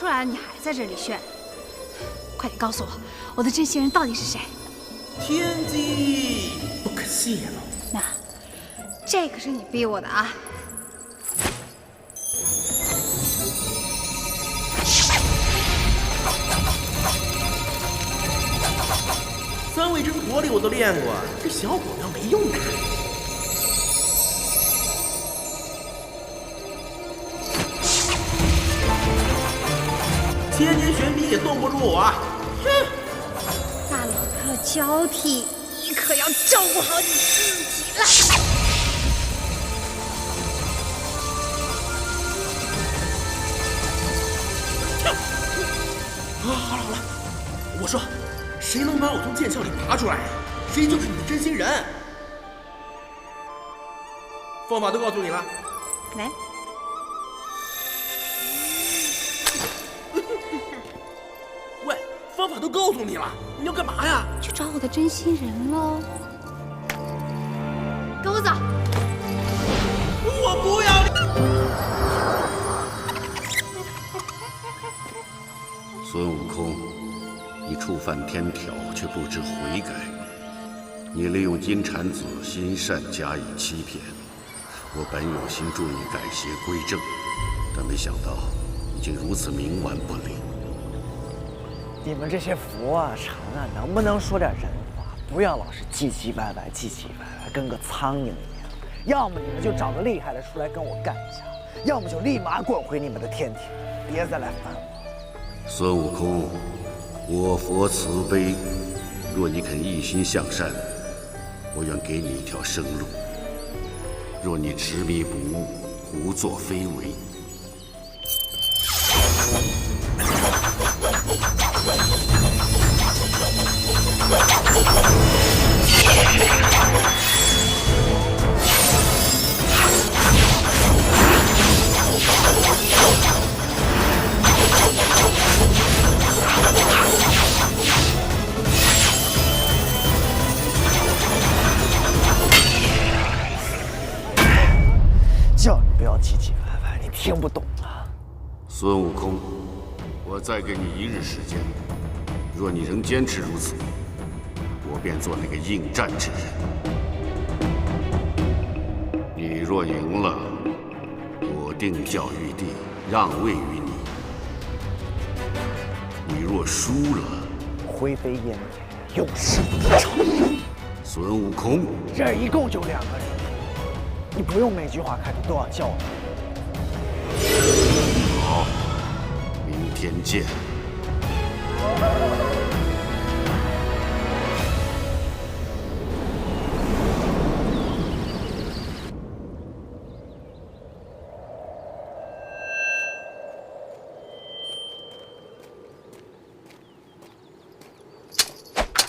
出来了，你还在这里炫？快点告诉我，我的真心人到底是谁？天机不可泄露。那，这可是你逼我的啊！三味真火里我都练过，这小火苗没用的。千年玄冰也冻不住我。哼！大冷热交替，你可要照顾好你自己了。好了好了，我说，谁能把我从剑鞘里拔出来，谁就是你的真心人。方法都告诉你了。来。喂，方法都告诉你了，你要干嘛呀？去找我的真心人喽。跟我走。我不要你。孙悟空，你触犯天条却不知悔改，你利用金蝉子心善加以欺骗。我本有心助你改邪归正，但没想到已经如此冥顽不灵。你们这些佛啊禅啊，能不能说点人话？不要老是唧唧歪歪，唧唧歪歪，跟个苍蝇一样。要么你们就找个厉害的出来跟我干一下，要么就立马滚回你们的天庭，别再来烦我。孙悟空，我佛慈悲，若你肯一心向善，我愿给你一条生路；若你执迷不悟，胡作非为，叫你不要唧唧歪歪，你听不懂啊！孙悟空，我再给你1日时间，若你仍坚持如此，我便做那个应战之人。你若赢了，我定教玉帝让位于你；你若输了，灰飞烟灭，永世不成。孙悟空，这一共就2个人，你不用每句话开头都要叫我。好，明天见。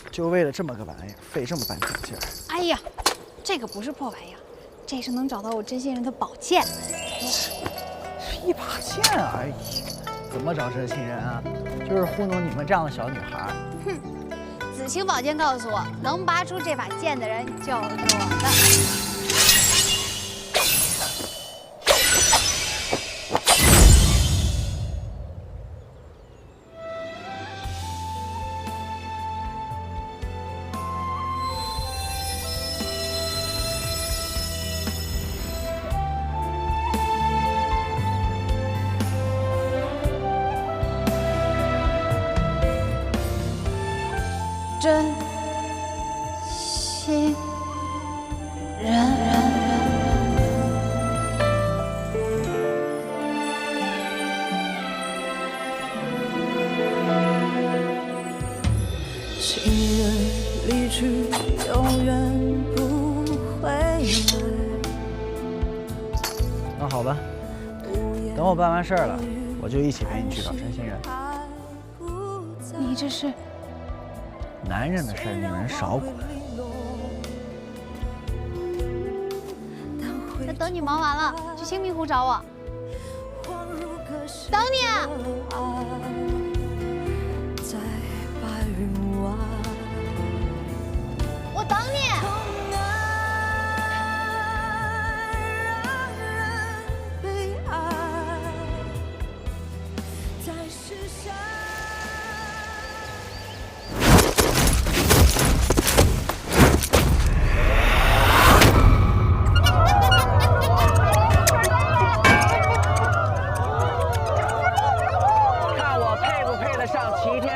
就为了这么个玩意儿，费这么半天劲儿。哎呀，这个不是破玩意儿，这是能找到我真心人的宝剑。一把剑而已，怎么找真心人啊？就是糊弄你们这样的小女孩。哼，紫青宝剑告诉我，能拔出这把剑的人就是我的。真心人。情人离去，永远不回来。那好吧，等我办完事儿了，我就一起陪你去找真心人。你这是？男人的事儿，女人少管。那等你忙完了，去清明湖找我。等你啊！我等你。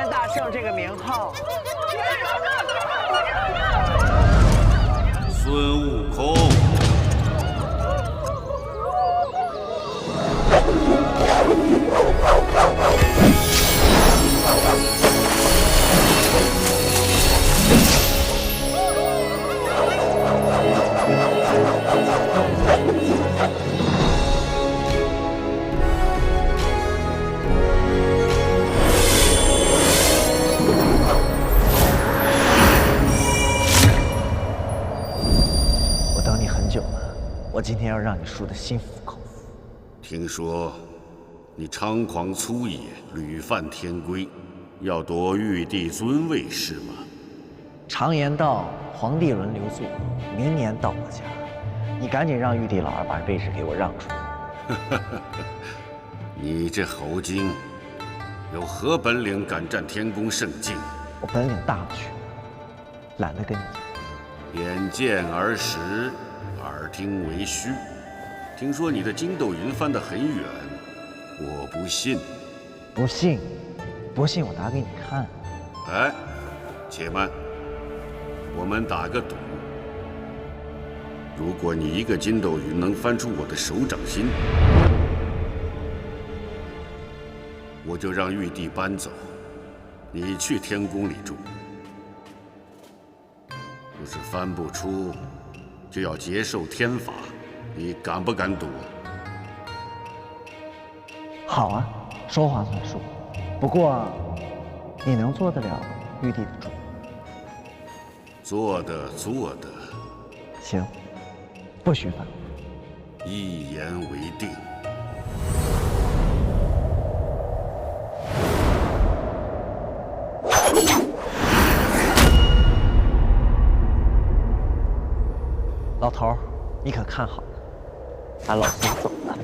元大圣这个名号。孙悟空，我等你很久了，我今天要让你输得心服口服。听说你猖狂粗野，屡犯天规，要夺玉帝尊位是吗？常言道，皇帝轮流坐，明年到我家，你赶紧让玉帝老儿把位置给我让出来。你这猴精，有何本领敢占天宫圣境？我本领大不去，懒得跟你讲。眼见而实，耳听为虚。听说你的筋斗云翻得很远，我不信。不信，不信我打给你看。哎，且慢，我们打个赌。如果你一个筋斗云能翻出我的手掌心，我就让玉帝搬走，你去天宫里住。要是翻不出，就要接受天罚，你敢不敢赌？好啊，说话算数。不过，你能做得了玉帝的主？做的。行，不许反。一言为定。老头儿，你可看好了，俺老孙走了。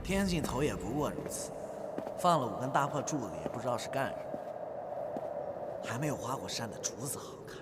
天尽头也不过如此，放了5根大破柱子，也不知道是干什么，还没有花果山的竹子好看。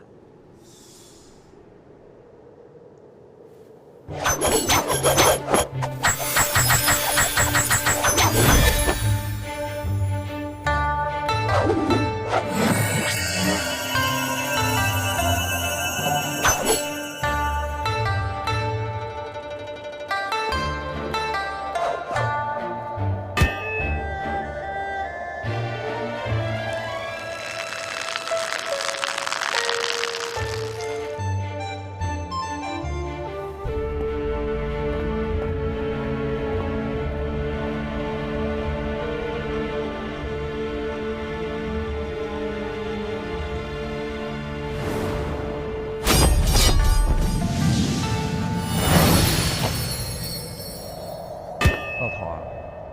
老头儿，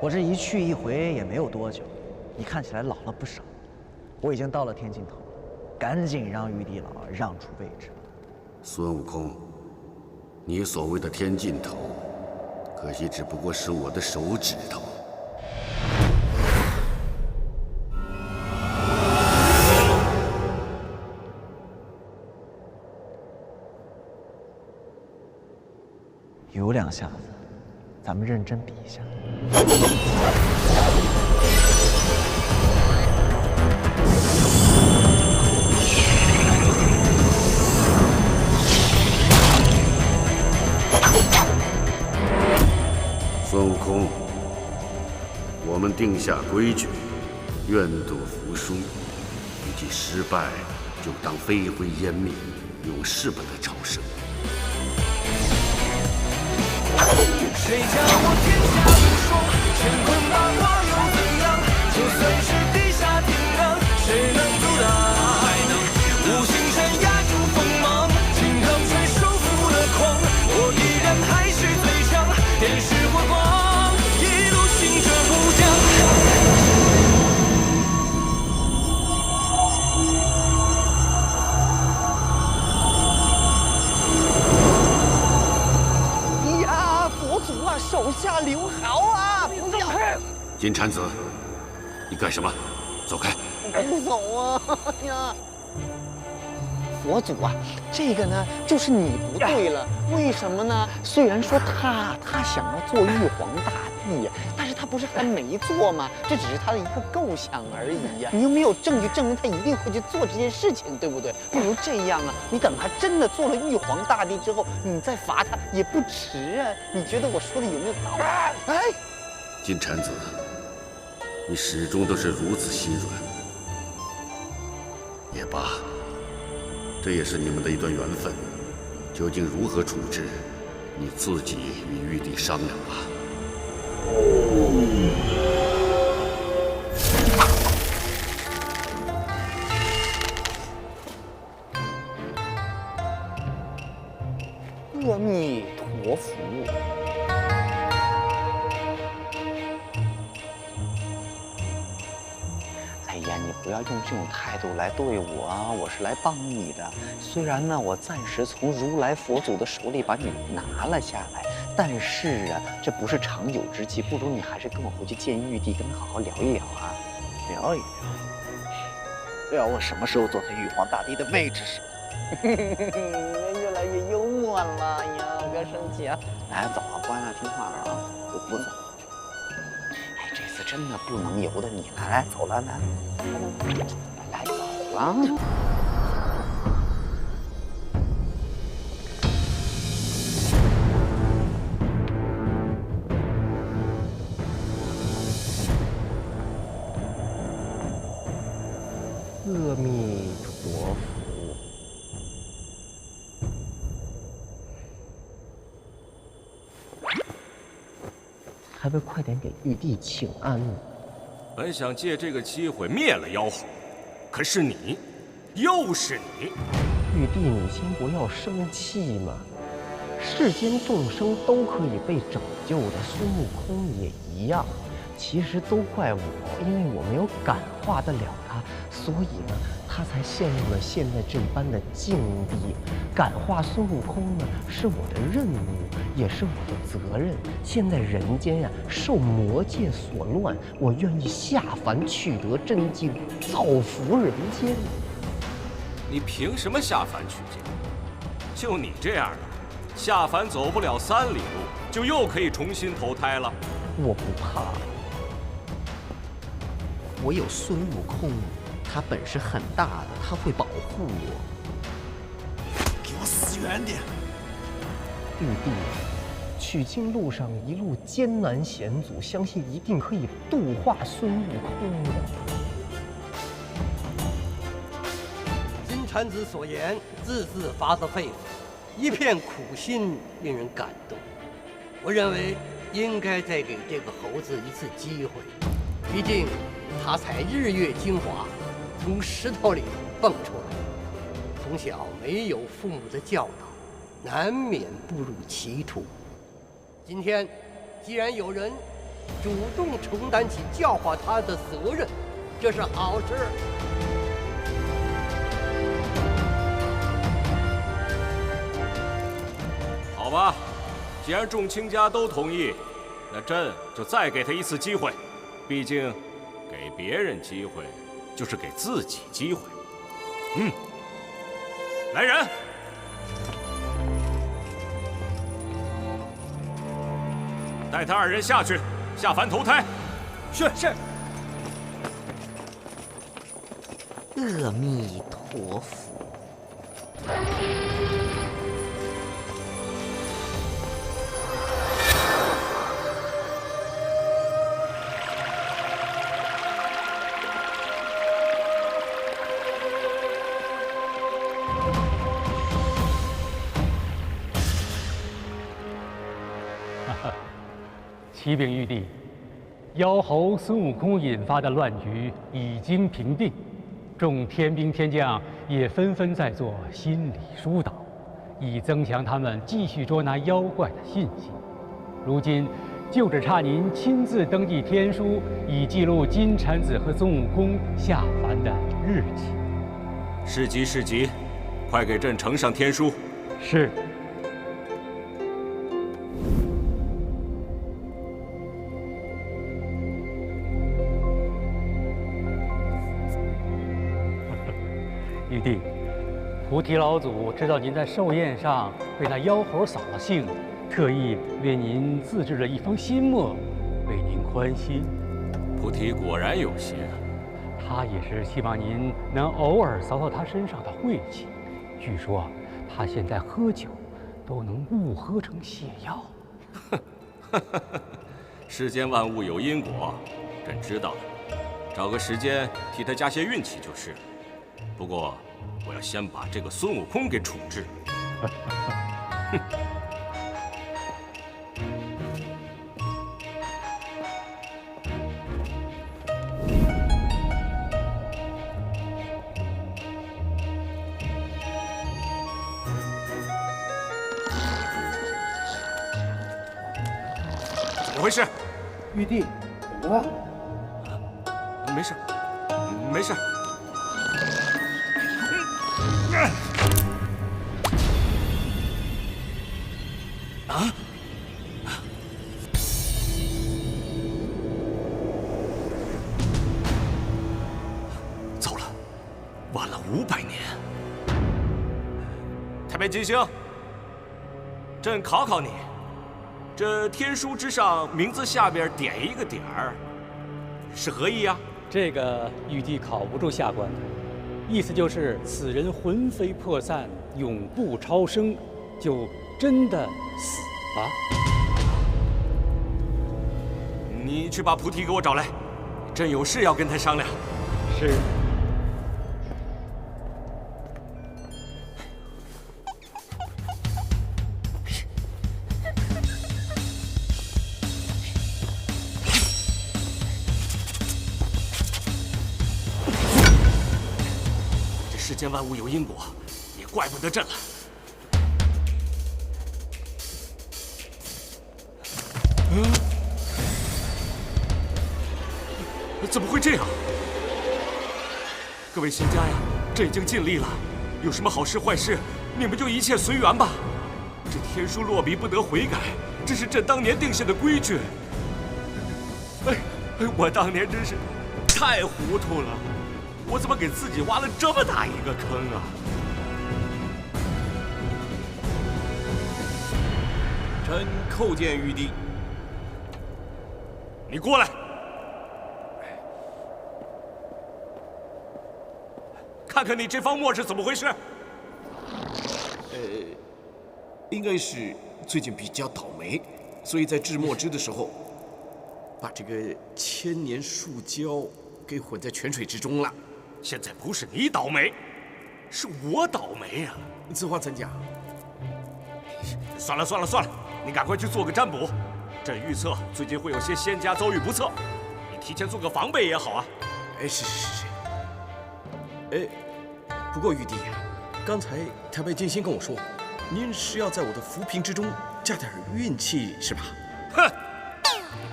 我这一去一回也没有多久，你看起来老了不少。我已经到了天尽头了，赶紧让玉帝老儿让出位置。孙悟空，你所谓的天尽头，可惜只不过是我的手指头。有2下子，咱们认真比一下。孙悟空，我们定下规矩，愿赌服输，一记失败就当飞灰烟灭，永世不得超生。谁叫我天下无双？乾坤大化又怎样？就算是地下天亮，谁能阻挡？无形山压住锋芒，金刚拳收服了狂，我依然还是最强，电视火光，一路行者不降。手下留好啊！不要！金蝉子，你干什么？走开！不走啊！呀，佛祖啊，这个呢，就是你不对了。为什么呢？虽然说他想要做玉皇大帝，但是他不是还没做吗？这只是他的一个构想而已呀。你又没有证据证明他一定会去做这件事情，对不对？不如这样啊，你等他真的做了玉皇大帝之后，你再罚他也不迟啊。你觉得我说的有没有道理？哎，金蝉子，你始终都是如此心软。也罢，这也是你们的一段缘分。究竟如何处置，你自己与玉帝商量吧。阿弥陀佛。哎呀，你不要用这种态度来对我啊！我是来帮你的。虽然呢，我暂时从如来佛祖的手里把你拿了下来，但是啊，这不是长久之计，不如你还是跟我回去见玉帝，跟他好好聊一聊啊，聊一聊。聊我什么时候坐在玉皇大帝的位置上？越来越幽默了呀！不要生气啊！来，走啊，乖啊，听话啊，我不走。哎，这次真的不能由得你了，来，走了，来，走了。阿弥陀佛。还不快点给玉帝请安呢！本想借这个机会灭了妖猴，可是你，又是你！玉帝，你先不要生气嘛。世间众生都可以被拯救的，孙悟空也一样。其实都怪我，因为我没有感化得了他，所以呢，他才陷入了现在这般的境地。感化孙悟空呢，是我的任务，也是我的责任。现在人间呀，受魔界所乱，我愿意下凡取得真经，造福人间。你凭什么下凡取经？就你这样的，下凡走不了3里路，就又可以重新投胎了。我不怕。我有孙悟空，他本事很大的，他会保护我。给我死远点！玉帝，取经路上一路艰难险阻，相信一定可以度化孙悟空的。金蝉子所言，字字发自肺腑，一片苦心，令人感动。我认为应该再给这个猴子一次机会，毕竟他才日月精华，从石头里蹦出来，从小没有父母的教导，难免步入歧途。今天既然有人主动承担起教化他的责任，这是好事。好吧，既然众卿家都同意，那朕就再给他一次机会。毕竟，给别人机会，就是给自己机会。来人！带他2人下去，下凡投胎。是。阿弥陀佛。启禀玉帝，妖猴孙悟空引发的乱局已经平定，众天兵天将也纷纷在做心理疏导，以增强他们继续捉拿妖怪的信心。如今就只差您亲自登记天书，以记录金蝉子和孙悟空下凡的日期。是急是急，快给朕呈上天书。是。玉帝，菩提老祖知道您在寿宴上被那妖猴扫了兴，特意为您自制了一封心墨，为您宽心。菩提果然有心。他也是希望您能偶尔扫扫他身上的晦气。据说他现在喝酒都能误喝成泻药。世间万物有因果，朕知道了，找个时间替他加些运气就是了。不过，我要先把这个孙悟空给处置。哼！怎么回事？玉帝，怎么了？没事，没事。啊！糟了，晚了500年。太白金星，朕考考你，这天书之上名字下边点一个点儿，是何意啊？这个玉帝考不住下官，意思就是此人魂飞魄散，永不超生，就真的死了。你去把菩提给我找来，朕有事要跟他商量。是。世间万物有因果，也怪不得朕了。怎么会这样？各位仙家呀，朕已经尽力了，有什么好事坏事，你们就一切随缘吧。这天书落笔不得悔改，这是朕当年定下的规矩。我当年真是太糊涂了。我怎么给自己挖了这么大一个坑啊！臣叩见玉帝。你过来，看看你这方墨是怎么回事。应该是最近比较倒霉，所以在制墨汁的时候，把这个千年树胶给混在泉水之中了。现在不是你倒霉，是我倒霉呀！此话怎讲？算了算了算了，你赶快去做个占卜。朕预测最近会有些仙家遭遇不测，你提前做个防备也好啊。是。不过玉帝，刚才太白金星跟我说，您是要在我的浮萍之中加点运气，是吧？哼，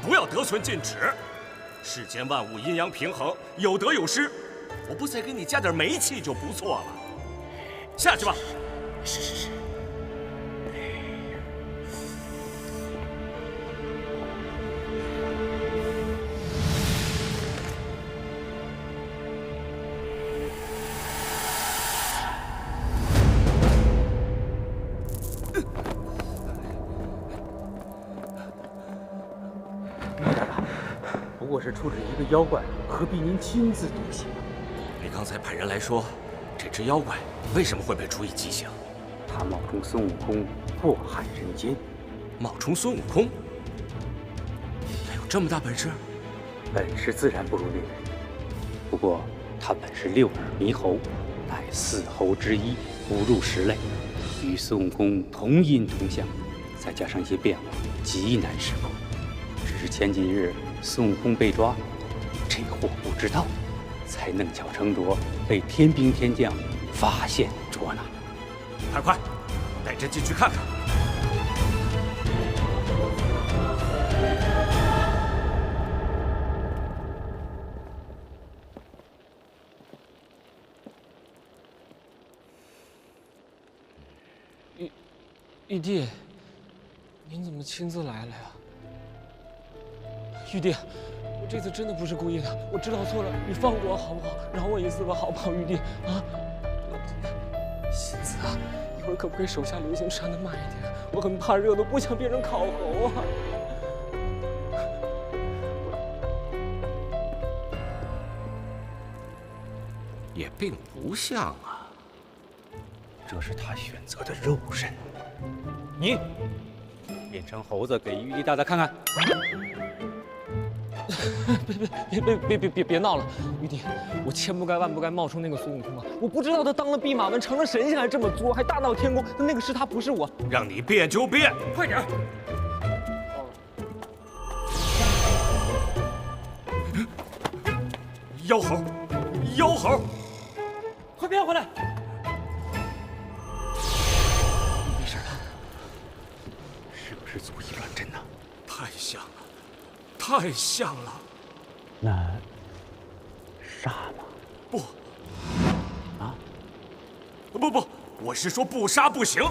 不要得寸进尺。世间万物阴阳平衡，有得有失。我不再给你加点霉气就不错了。下去吧。是。不过是处置一个妖怪，何必您亲自独行？你刚才派人来说，这只妖怪为什么会被处以极刑？他冒充孙悟空，祸害人间。冒充孙悟空？他有这么大本事？本事自然不如那人，不过他本是6耳猕猴，乃4猴之一，不入10类，与孙悟空同音同相，再加上一些变化，极难识破。只是前几日孙悟空被抓，这货不知道，才弄巧成拙，被天兵天将发现捉拿。快，带朕进去看看。玉帝，您怎么亲自来了呀？玉帝，我这次真的不是故意的，我知道错了，你放过我好不好？饶我一次吧，好不好，玉帝啊？新子啊，一会儿可不可以手下留情，扇得慢一点？我很怕热的，不想变成烤猴啊！也并不像啊，这是他选择的肉身。你变成猴子给玉帝大大看看。别闹了，玉帝，我千不该万不该冒充那个孙悟空啊！我不知道他当了弼马温成了神仙还这么作，还大闹天宫，那个是他，不是我。让你变就变，快点！妖猴，妖猴，快变回来！没事吧？是不是足以乱真呢？太像了，太像了。那杀吗？不。啊？不，我是说不杀不行。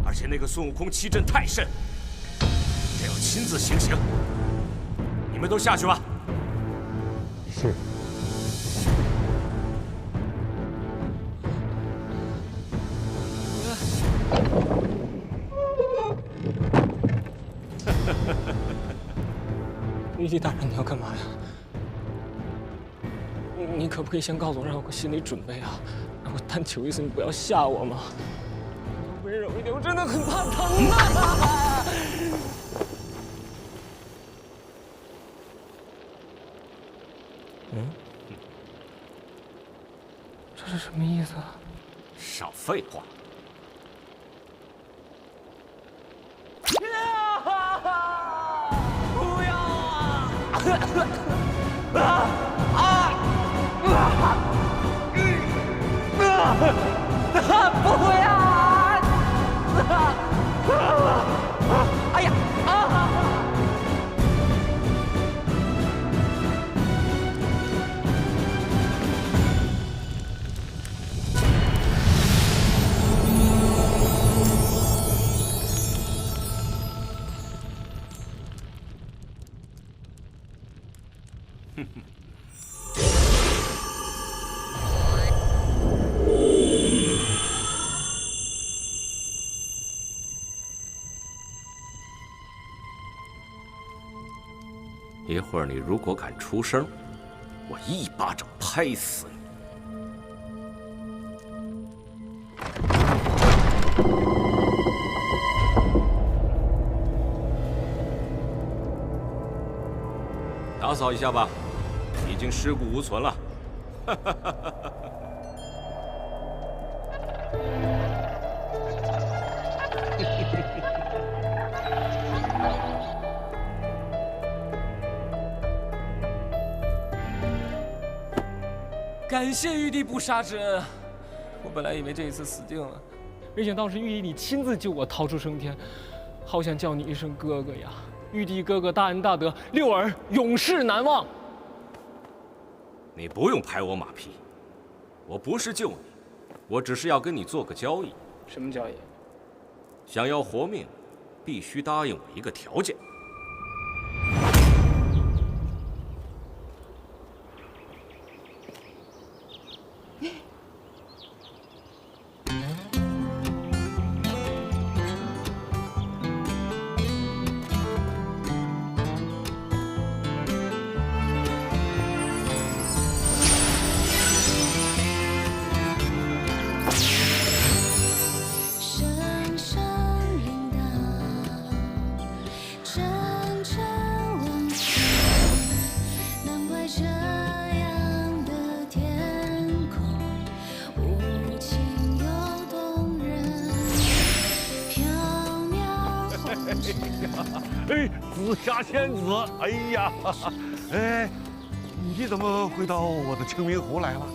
而且那个孙悟空欺朕太甚，这要亲自行刑。你们都下去吧。是。玉帝大人，你要干嘛呀？你可不可以先告诉我，让我有个心理准备啊？让我但求一次，你不要吓我嘛！温柔一点，我真的很怕疼啊！这是什么意思啊？少废话！不要啊！不要啊！哎呀！一会儿你如果敢出声，我一巴掌拍死你！打扫一下吧，已经尸骨无存了。感谢玉帝不杀之恩，我本来以为这一次死定了，没想到是玉帝你亲自救我逃出升天，好想叫你一声哥哥呀！玉帝哥哥大恩大德，六儿永世难忘。你不用拍我马屁，我不是救你，我只是要跟你做个交易。什么交易？想要活命，必须答应我一个条件。声声铃铛，哎，紫霞仙子，哎呀，哎，你怎么会到我的清明湖来了？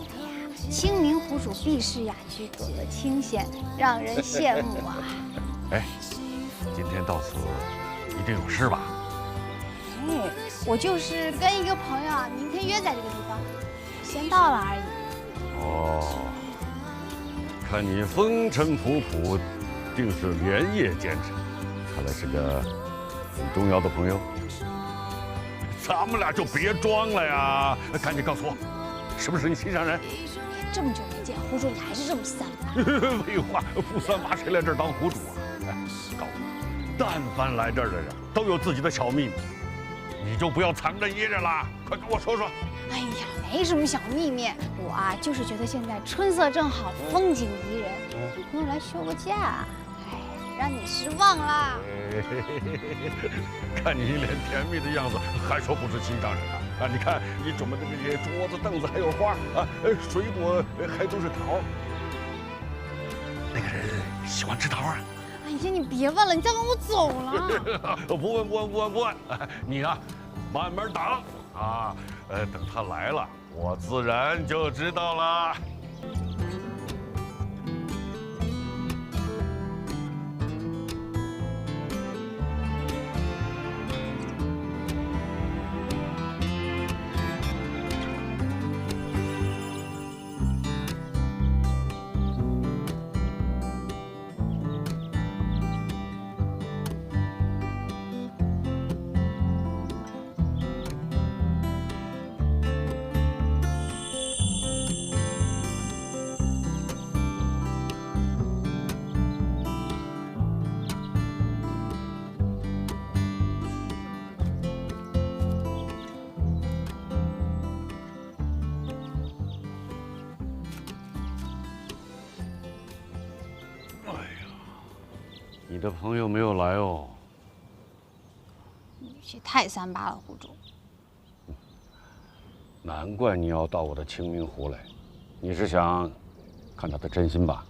清明湖主避世雅居，躲得清闲，让人羡慕啊！哎，今天到此一定有事吧？哎，我就是跟一个朋友啊，明天约在这个地方，先到了而已。哦，看你风尘仆仆，定是连夜兼程，看来是个很重要的朋友。咱们俩就别装了呀，赶紧告诉我，是不是你心上人？这么久没见，湖主你还是这么三八？废话，不三八谁来这儿当湖主啊？哎，告诉我，但凡来这儿的人都有自己的小秘密，你就不要藏着掖着了，快跟我说说。哎呀，没什么小秘密，我啊就是觉得现在春色正好，风景宜人，女朋友来休个假，哎，让你失望啦。看你一脸甜蜜的样子，还说不是心上人啊？啊，你看你准备的这些桌子、凳子还有花啊，水果还都是桃。那个人喜欢吃桃啊？哎呀，你别问了，你再问我走了。不问，你啊，慢慢等啊，等他来了，我自然就知道了。你的朋友没有来哦。语气太三八了，湖主。难怪你要到我的清明湖来，你是想看他的真心吧？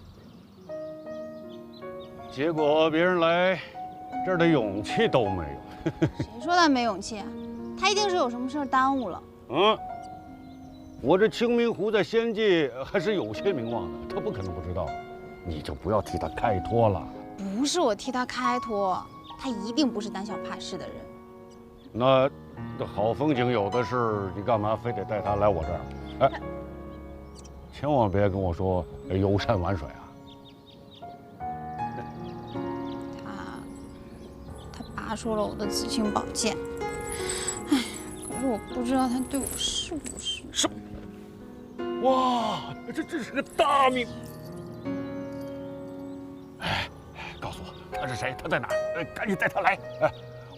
结果别人来这儿的勇气都没有。谁说他没勇气啊？他一定是有什么事儿耽误了。我这清明湖在仙界还是有些名望的，他不可能不知道。你就不要替他开脱了。不是我替他开脱，他一定不是胆小怕事的人。那好风景有的是，你干嘛非得带他来我这儿？哎，千万别跟我说游山玩水啊！他拔出了我的紫青宝剑，哎，可是我不知道他对我是不是。是。哇，这是个大命！哎，告诉我他是谁？他在哪儿？赶紧带他来！哎，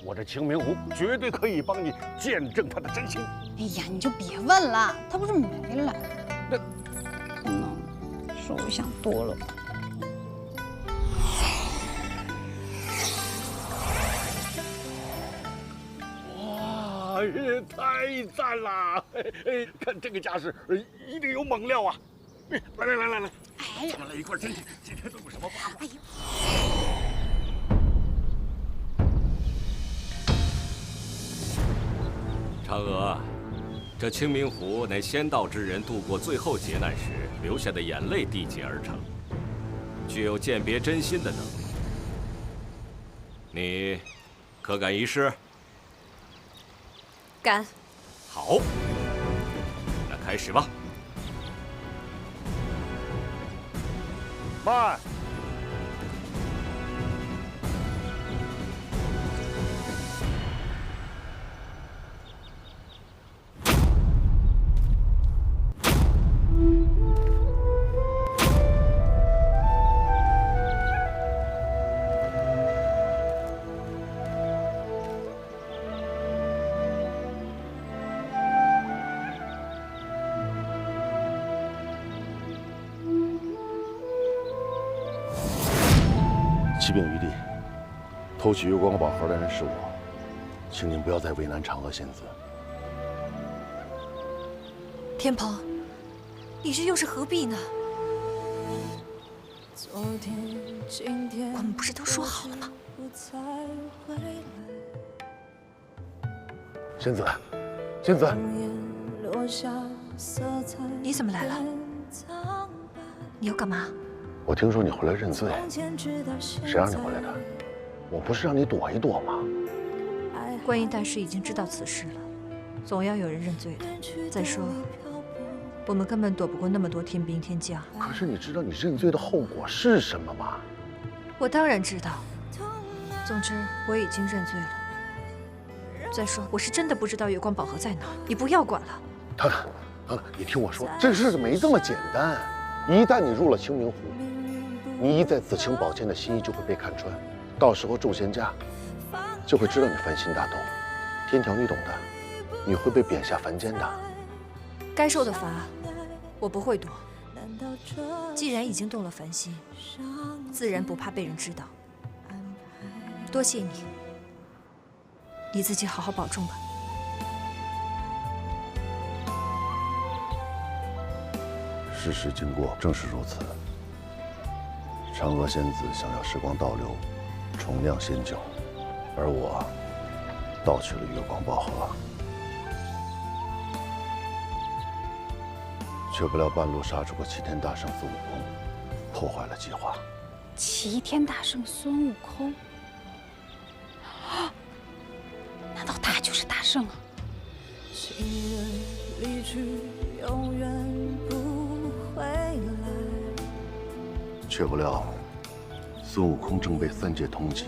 我这清明湖绝对可以帮你见证他的真心。哎呀，你就别问了，他不是没来，那可能是我想多了吧。哇，太赞了！看这个架势，一定有猛料啊！来，哎，咱们来一块进去，今天都有什么八卦？哎呦！嫦娥，这清明湖乃仙道之人度过最后劫难时流下的眼泪缔结而成，具有鉴别真心的能力。你可敢一试？敢。好，那开始吧。慢！启禀余帝，偷取月光宝盒的人是我，请您不要再为难嫦娥仙子。天蓬，你这又是何必呢？我们不是都说好了吗？仙子，仙子，你怎么来了？你要干嘛？我听说你回来认罪，谁让你回来的？我不是让你躲一躲吗？观音大师已经知道此事了，总要有人认罪的。再说，我们根本躲不过那么多天兵天将。可是你知道你认罪的后果是什么吗？我当然知道。总之，我已经认罪了。再说，我是真的不知道月光宝盒在哪，你不要管了。唐唐，唐唐，你听我说，这事没这么简单。一旦你入了清明湖，你一在紫青宝剑的心意就会被看穿，到时候众仙家就会知道你凡心大动。天条你懂的，你会被贬下凡间的。该受的罚，我不会躲。既然已经动了凡心，自然不怕被人知道。多谢你，你自己好好保重吧。事实经过正是如此。嫦娥仙子想要时光倒流，重酿仙酒，而我盗取了月光宝盒，却不料半路杀出个齐天大圣孙悟空，破坏了计划。齐天大圣孙悟空，难道他就是大圣啊？情人离去，永远不回来。却不料，孙悟空正被三界通缉。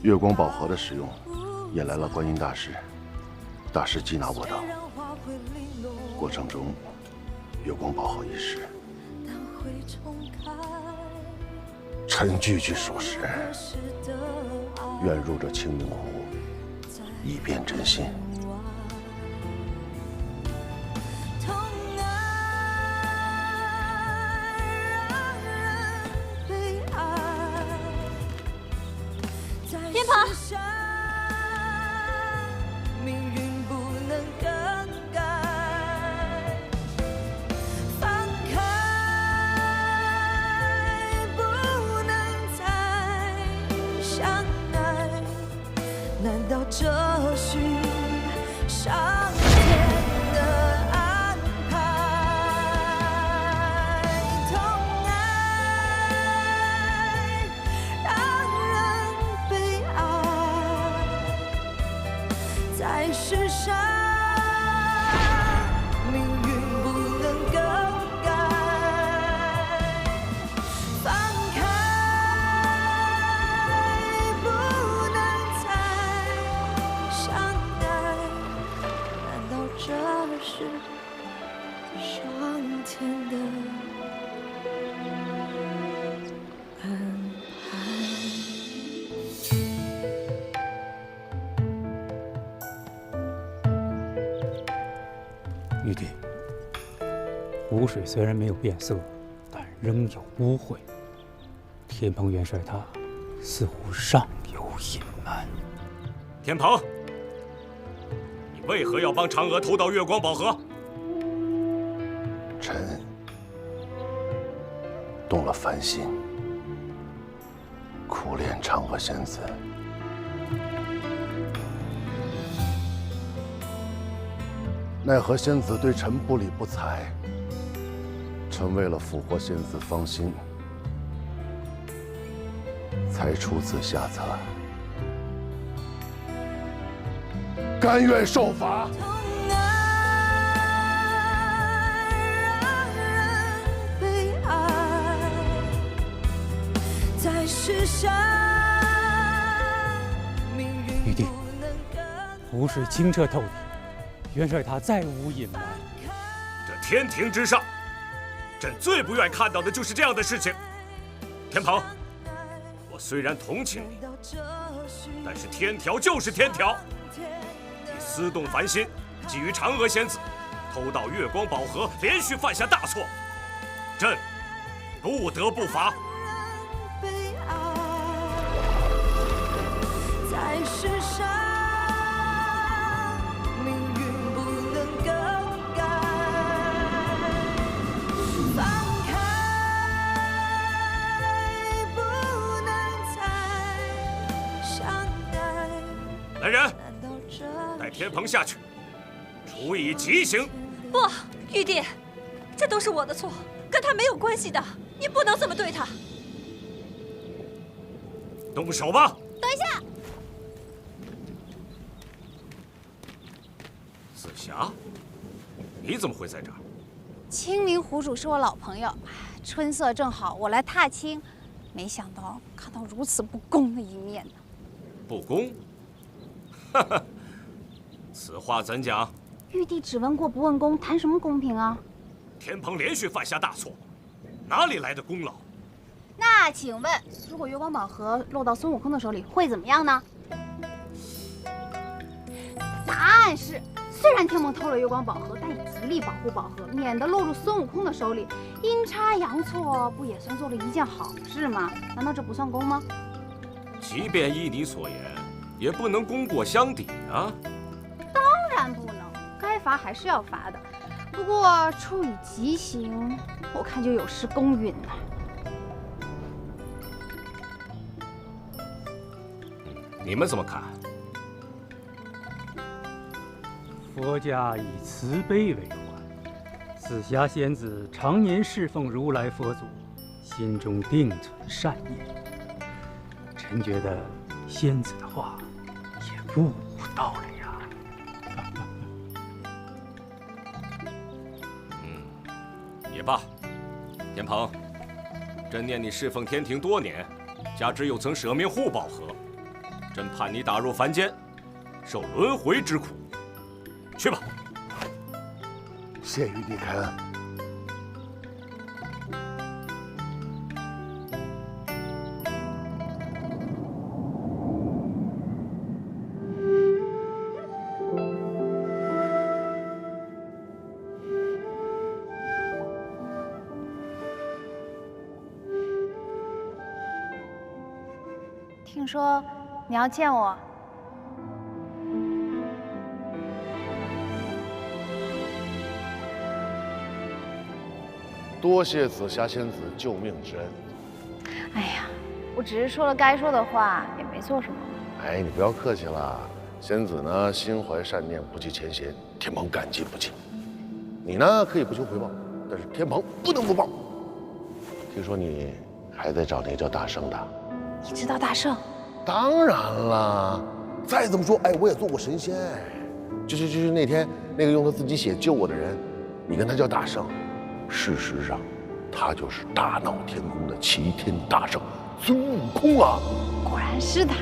月光宝盒的使用，引来了观音大师。大师缉拿我等，过程中，月光宝盒遗失。臣句句属实，愿入这清明湖，以辨真心。偏旁。命运不能更改，放开，不能再相爱。难道这是上天的安排？痛爱让人悲哀，在世上，命运不能更改。放开，不能再相爱。难道这是上天的安排？玉帝，湖水虽然没有变色，但仍有污秽。天蓬元帅他似乎尚有隐瞒。天蓬，你为何要帮嫦娥偷盗月光宝盒？臣动了凡心，苦恋嫦娥仙子。奈何仙子对臣不理不睬，臣为了俘获仙子芳心，才出此下策，甘愿受罚。悲哀，在世上，命运玉帝，湖水清澈透底，元帅他再无隐瞒。这天庭之上，朕最不愿看到的就是这样的事情。天蓬，我虽然同情你，但是天条就是天条。你私动凡心，觊觎嫦娥仙子，偷盗月光宝盒，连续犯下大错，朕不得不罚。在世上，命运不能更改。放开，不能再来人，带天蓬下去，处以极刑。不，玉帝，这都是我的错，跟他没有关系的，你不能这么对他。动手吧！等一下，紫霞，你怎么会在这儿？青明湖主是我老朋友，春色正好，我来踏青，没想到看到如此不公的一面呢。不公？哈哈，此话怎讲？玉帝只问过不问公，谈什么公平啊？天蓬连续犯下大错，哪里来的功劳？那请问，如果月光宝盒落到孙悟空的手里，会怎么样呢？答案是，虽然天蓬偷了月光宝盒，但也极力保护宝盒，免得落入孙悟空的手里。阴差阳错，不也算做了一件好事吗？难道这不算公吗？即便依你所言，也不能功过相抵啊。当然不能，该罚还是要罚的。不过处以极刑，我看就有失公允了。你们怎么看？佛家以慈悲为怀，紫霞仙子常年侍奉如来佛祖，心中定存善念。臣觉得仙子的话也不无道理呀。也罢，天蓬，朕念你侍奉天庭多年，加之又曾舍命护宝盒，朕判你打入凡间，受轮回之苦。去吧。谢玉帝开恩。听说你要见我。多谢紫霞仙子救命之恩。哎呀，我只是说了该说的话，也没做什么。哎，你不要客气了。仙子呢，心怀善念，不计前嫌，天蓬感激不尽。你呢，可以不求回报，但是天蓬不能不报。听说你还在找那个叫大圣的。你知道大圣？当然了。再这么说，哎，我也做过神仙。就是那天那个用他自己血救我的人，你跟他叫大圣。事实上，他就是大闹天宫的齐天大圣孙悟空啊！果然是他。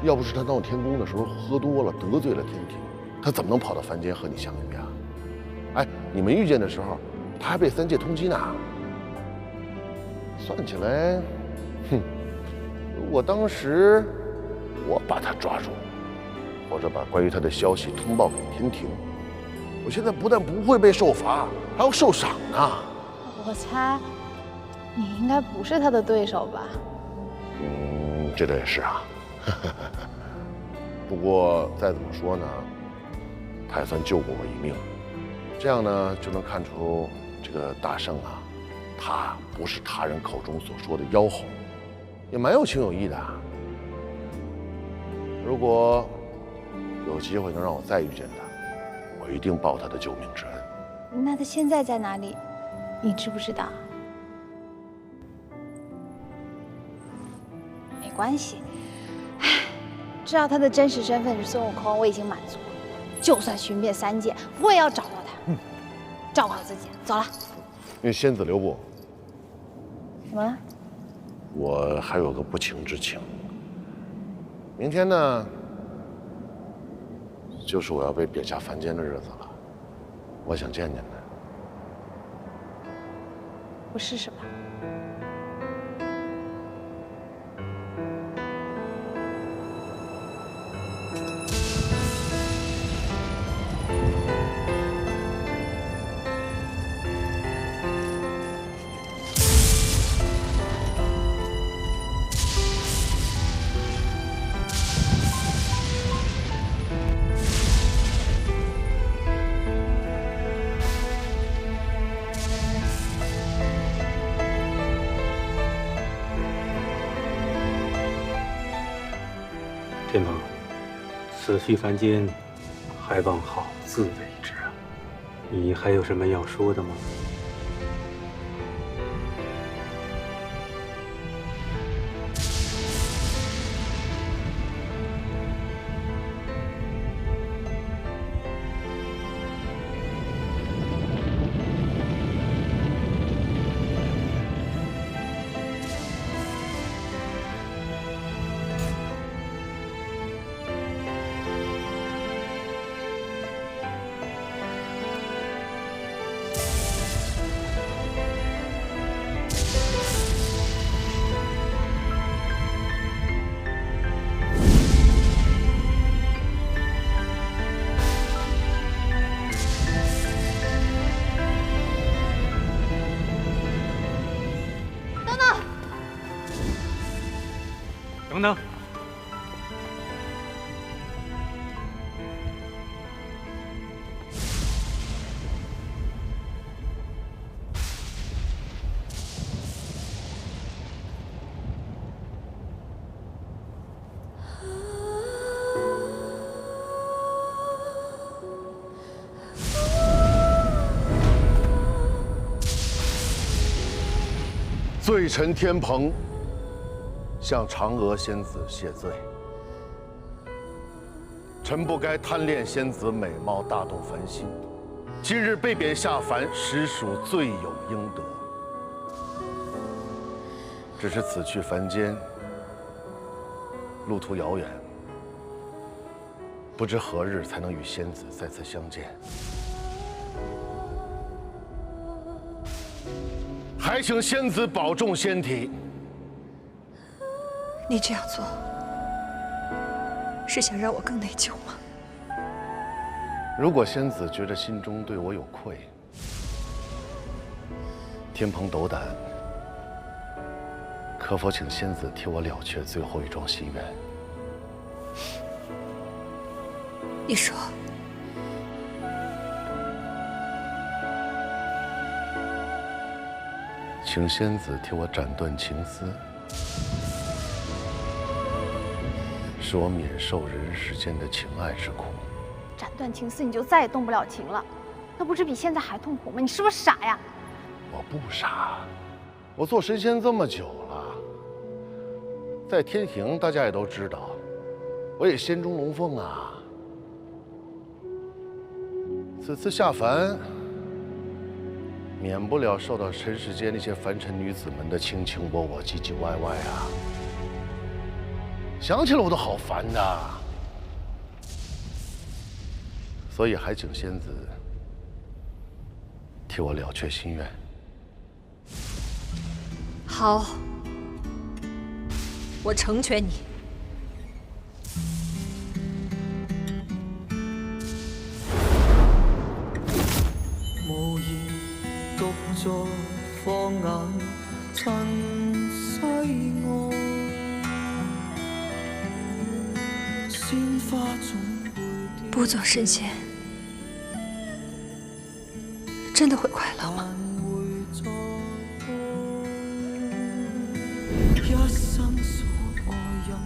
要不是他闹天宫的时候喝多了得罪了天庭，他怎么能跑到凡间和你相遇啊？哎，你们遇见的时候，他还被三界通缉呢。算起来，如果当时我把他抓住，或者把关于他的消息通报给天庭，我现在不但不会被受罚，还要受赏呢。我猜，你应该不是他的对手吧？这倒也是啊。不过再怎么说呢，他也算救过我一命。这样呢，就能看出这个大圣啊，他不是他人口中所说的妖猴，也蛮有情有义的。如果有机会能让我再遇见他，我一定报他的救命之恩。那他现在在哪里？你知不知道？没关系，知道他的真实身份是孙悟空，我已经满足了。就算寻遍三界，我也要找到他。照顾好自己，走了。因为仙子留步。怎么了？我还有个不情之请。明天呢，就是我要被贬下凡间的日子了，我想见见他。不试试吧？天蓬，死去凡间，还望好自为之啊！你还有什么要说的吗？等等，罪臣天蓬向嫦娥仙子谢罪。臣不该贪恋仙子美貌，大动凡心，今日被贬下凡，实属罪有应得。只是此去凡间，路途遥远，不知何日才能与仙子再次相见。还请仙子保重仙体。你这样做，是想让我更内疚吗？如果仙子觉得心中对我有愧，天蓬斗胆，可否请仙子替我了却最后一桩心愿？你说。请仙子替我斩断情丝，使我免受人世间的情爱之苦。斩断情丝，你就再也动不了情了，那不是比现在还痛苦吗？你是不是傻呀？我不傻，我做神仙这么久了，在天庭大家也都知道，我也仙中龙凤啊。此次下凡，免不了受到尘世间那些凡尘女子们的卿卿我我、唧唧歪歪啊！想起来我都好烦呐。所以还请仙子替我了却心愿。好，我成全你。無言獨坐放眼塵世外，鮮花總不做神仙，真的会快乐吗？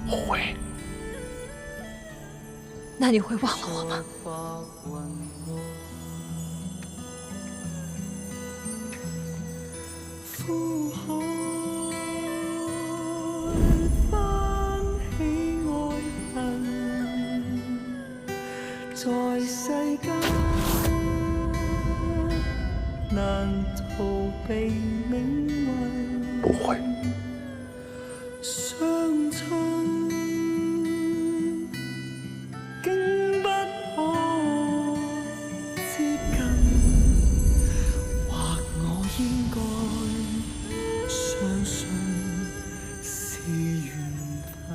会。那你会忘了我吗？呼海翻起愛恨，在世間難逃避命運。不會。相親竟不可接近，或我應該相信是緣分。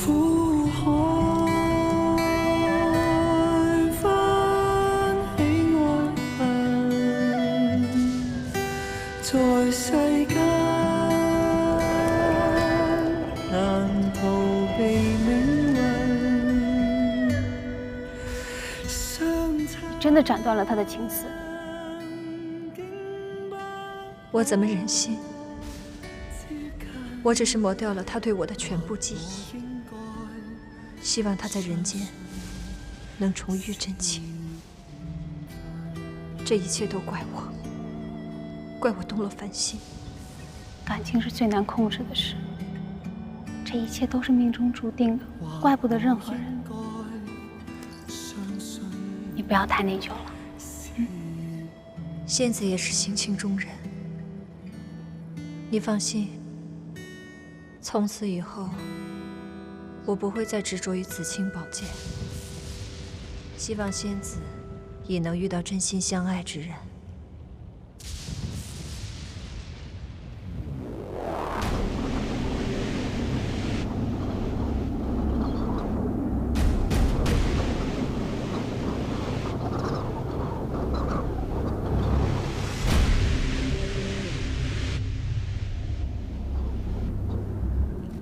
苦海翻起愛恨，在世間難逃避命運。你真的斩斷了他的情絲。我怎么忍心？我只是抹掉了他对我的全部记忆，希望他在人间能重遇真情。这一切都怪我，怪我动了凡心。感情是最难控制的事，这一切都是命中注定的，怪不得任何人。你不要太内疚了。仙子也是性情中人，你放心。从此以后，我不会再执着于紫青宝剑。希望仙子也能遇到真心相爱之人。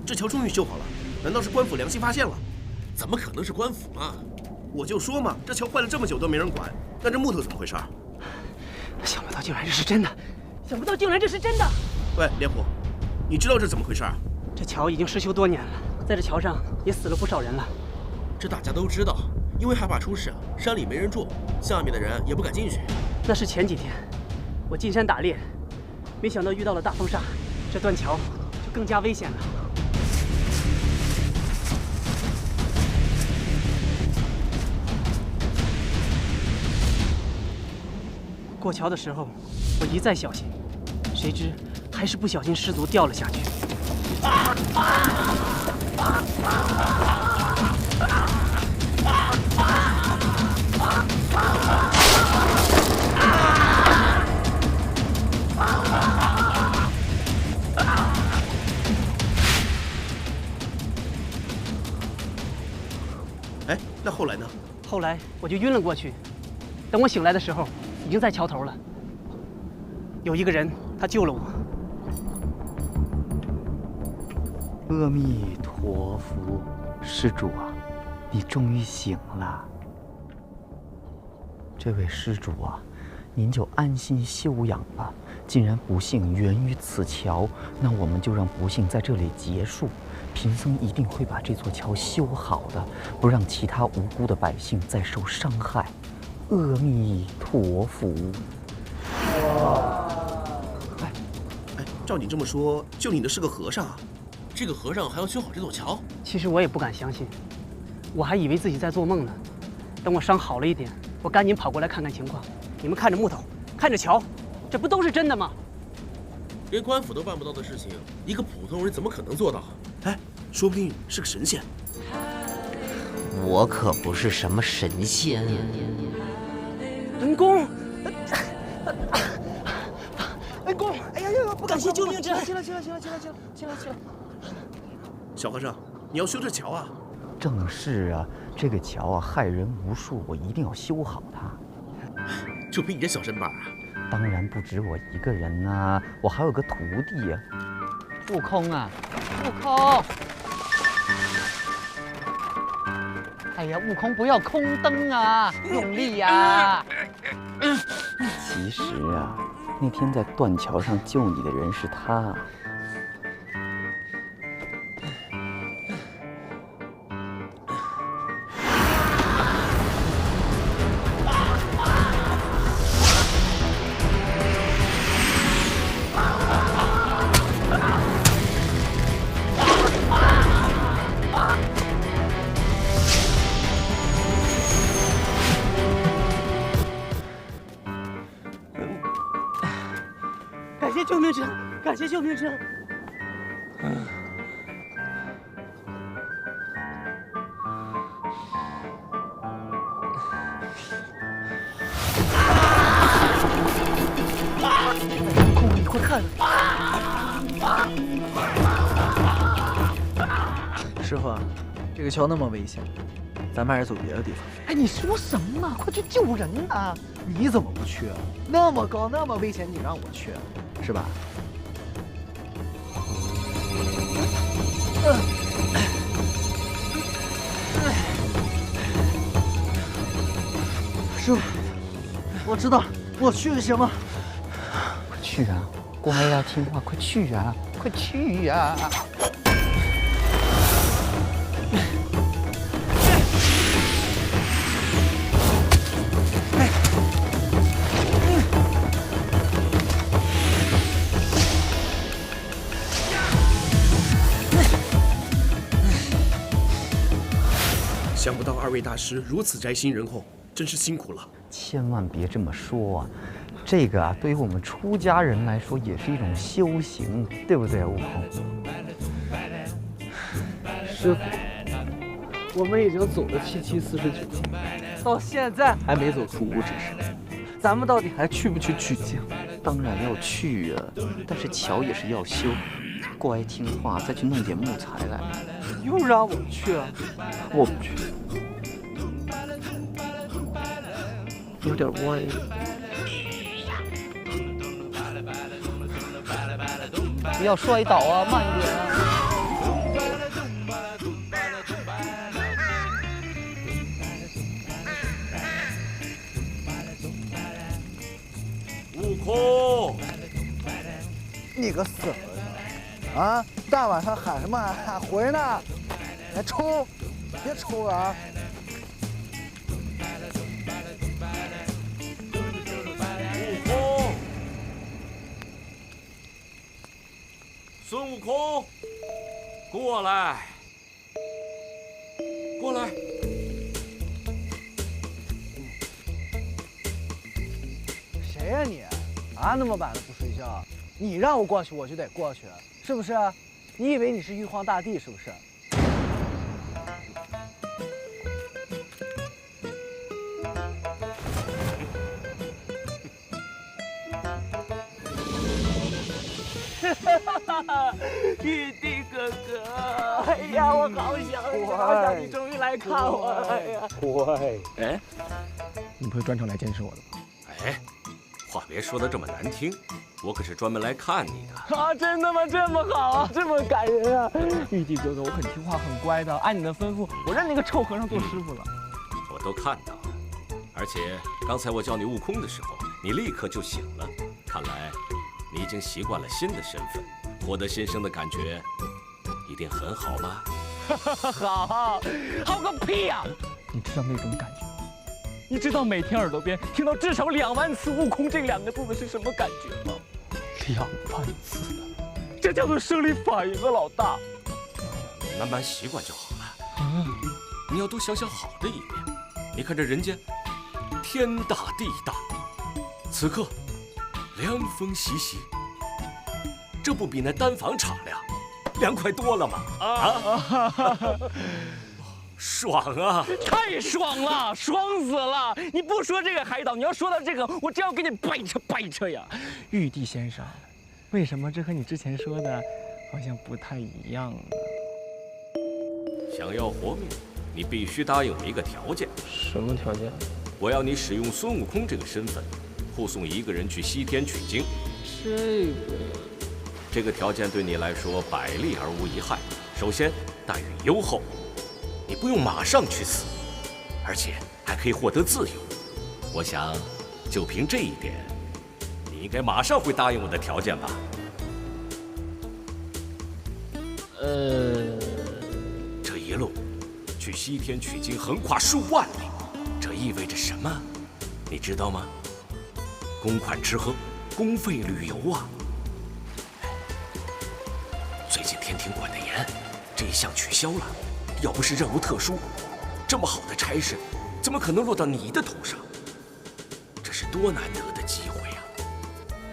这桥终于修好了，难道是官府良心发现了？怎么可能是官府嘛？我就说嘛，这桥坏了这么久都没人管，那这木头怎么回事？想不到竟然这是真的，想不到竟然这是真的。喂，脸谱，你知道这怎么回事？这桥已经失修多年了，在这桥上也死了不少人了。这大家都知道，因为害怕出事，山里没人住，下面的人也不敢进去。那是前几天，我进山打猎，没想到遇到了大风沙，这断桥就更加危险了。过桥的时候，我一再小心，谁知还是不小心失足掉了下去。哎，那后来呢？后来我就晕了过去，等我醒来的时候，已经在桥头了。有一个人，他救了我。阿弥陀佛，施主啊，你终于醒了。这位施主啊，您就安心休养吧。既然不幸源于此桥，那我们就让不幸在这里结束。贫僧一定会把这座桥修好的，不让其他无辜的百姓再受伤害。阿弥陀佛。哎，照你这么说，救你的是个和尚啊？这个和尚还要修好这座桥？其实我也不敢相信，我还以为自己在做梦呢。等我伤好了一点，我赶紧跑过来看看情况。你们看着木头，看着桥，这不都是真的吗？连官府都办不到的事情，一个普通人怎么可能做到？哎，说不定是个神仙。我可不是什么神仙。恩公，恩公，哎呀呀！感谢救命之恩！起来！小和尚，你要修这桥啊？正是啊，这个桥啊害人无数，我一定要修好它。就凭你这小身板啊？当然不止我一个人啊，我还有个徒弟啊。悟空啊，悟空！哎呀，悟空不要空蹬啊，用力呀！其实啊，那天在断桥上救你的人是他。感谢救命之恩，感谢救命之恩。空，你快看！师傅，这个桥那么危险，咱们还是走别的地方。哎，你说什么？快去救人啊！你怎么不去啊？那么高，那么危险，你让我去，是吧？师傅，我知道，我去就行了。快去啊！乖呀，听话，快去啊！快去呀！想不到二位大师如此宅心仁厚，真是辛苦了。千万别这么说啊！这个啊，对于我们出家人来说也是一种修行，对不对，悟空？师傅，我们已经走了7749，到现在还没走出五指山，咱们到底还去不去取经？当然要去啊，但是桥也是要修，乖听话，再去弄点木材来。又让我去啊？我不去，有点歪。不要摔倒啊，慢一点啊！悟空，你个死混蛋！啊，大晚上喊什么喊？回呢？来抽，别抽了啊！悟空，孙悟空，过来，过来。谁呀你？啊，那么晚了不睡觉？你让我过去，我就得过去，是不是？你以为你是玉皇大帝是不是？玉帝哥哥，哎呀，我好想你，好想你终于来看我了呀！乖，哎，你不是专程来监视我的吗？哎，话别说的这么难听，我可是专门来看你的。啊，真的吗？这么好啊，这么感人啊！玉帝哥哥，我很听话，很乖的，按你的吩咐，我认那个臭和尚做师傅了。我都看到了，而且刚才我叫你悟空的时候，你立刻就醒了。看来你已经习惯了新的身份，获得新生的感觉一定很好吧？好，好个屁呀！你知道那种感觉吗？你知道每天耳朵边听到至少2万次“悟空”这2个字的是什么感觉吗？2万次的，这叫做生理反应啊，老大。慢慢习惯就好了。你要多想想好的一面。你看这人间，天大地大，此刻凉风习习，这不比那单房敞亮，凉快多了吗？啊！爽啊！太爽了，爽死了！你不说这个海岛，你要说到这个，我真要给你掰扯呀！玉帝先生，为什么这和你之前说的好像不太一样呢？想要活命，你必须答应我一个条件。什么条件？我要你使用孙悟空这个身份，护送一个人去西天取经。这个条件对你来说百利而无一害。首先，待遇优厚，你不用马上去死，而且还可以获得自由。我想，就凭这一点，你应该马上会答应我的条件吧？这一路去西天取经，横跨数万里，这意味着什么？你知道吗？公款吃喝，公费旅游啊！最近天庭管得严，这一项取消了。要不是任务特殊，这么好的差事，怎么可能落到你的头上？这是多难得的机会啊！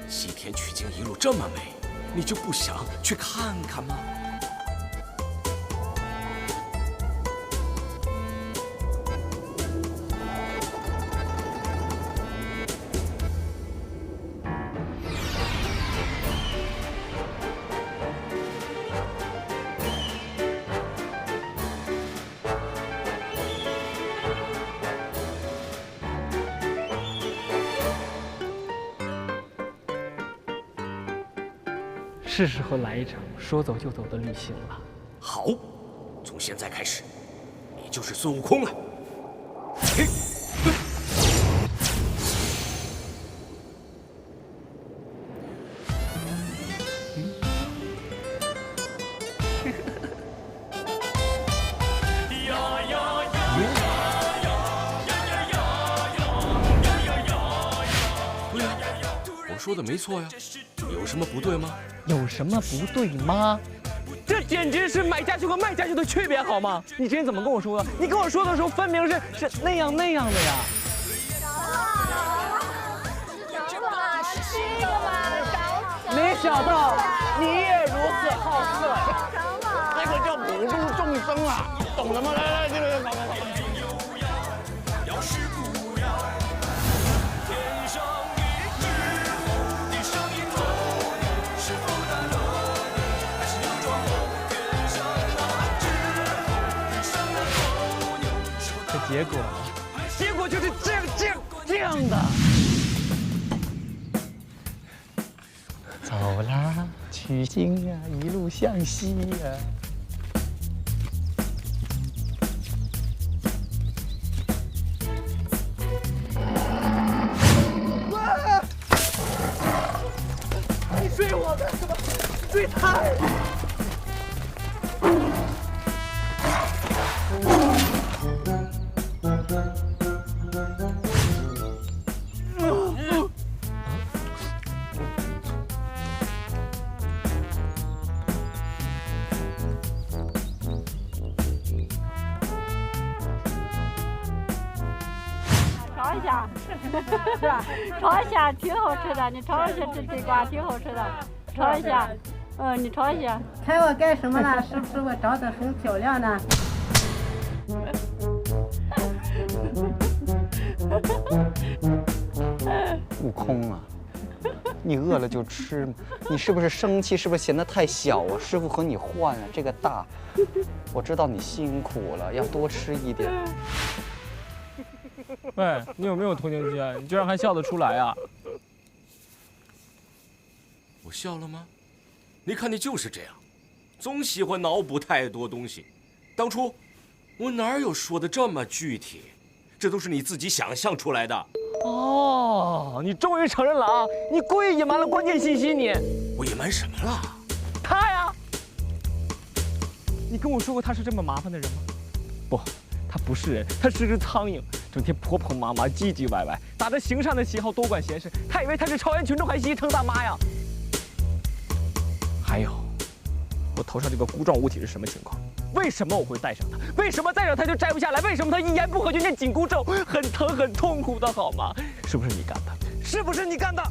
西天取经一路这么美，你就不想去看看吗？是时候来一场说走就走的旅行了。好，从现在开始，你就是孙悟空了。嘿，我说的没错呀，有什么不对吗？有什么不对吗？这简直是买家秀和卖家秀的区别，好吗？你之前怎么跟我说的？你跟我说的时候，分明是那样的呀。没想到你也如此好色，这个叫普度众生啊，懂了吗？来，这个搞。结果就是这样的。走啦，取经呀，一路向西呀。你追我干什么？追他！尝一下，是吧？尝一下挺好吃的，你尝一下这地瓜挺好吃的，尝一下。你尝一下。看我干什么呢？是不是我长得很漂亮呢？悟空啊，你饿了就吃嘛。你是不是生气？是不是嫌得太小啊？师傅和你换啊，这个大。我知道你辛苦了，要多吃一点。喂，你有没有同情心啊？你居然还笑得出来啊！我笑了吗？你看你就是这样，总喜欢脑补太多东西。当初我哪有说的这么具体？这都是你自己想象出来的。哦，你终于承认了啊！你故意隐瞒了关键信息，你。我隐瞒什么了？他呀！你跟我说过他是这么麻烦的人吗？不，他不是人，他是只苍蝇，整天婆婆妈妈、唧唧歪歪，打着行善的旗号多管闲事。他以为他是朝阳群众，还心疼大妈呀。还有，我头上这个箍状物体是什么情况？为什么我会戴上它？为什么戴上它就摘不下来？为什么它一言不合就念紧箍咒？很疼很痛苦的好吗？是不是你干的？是不是你干的？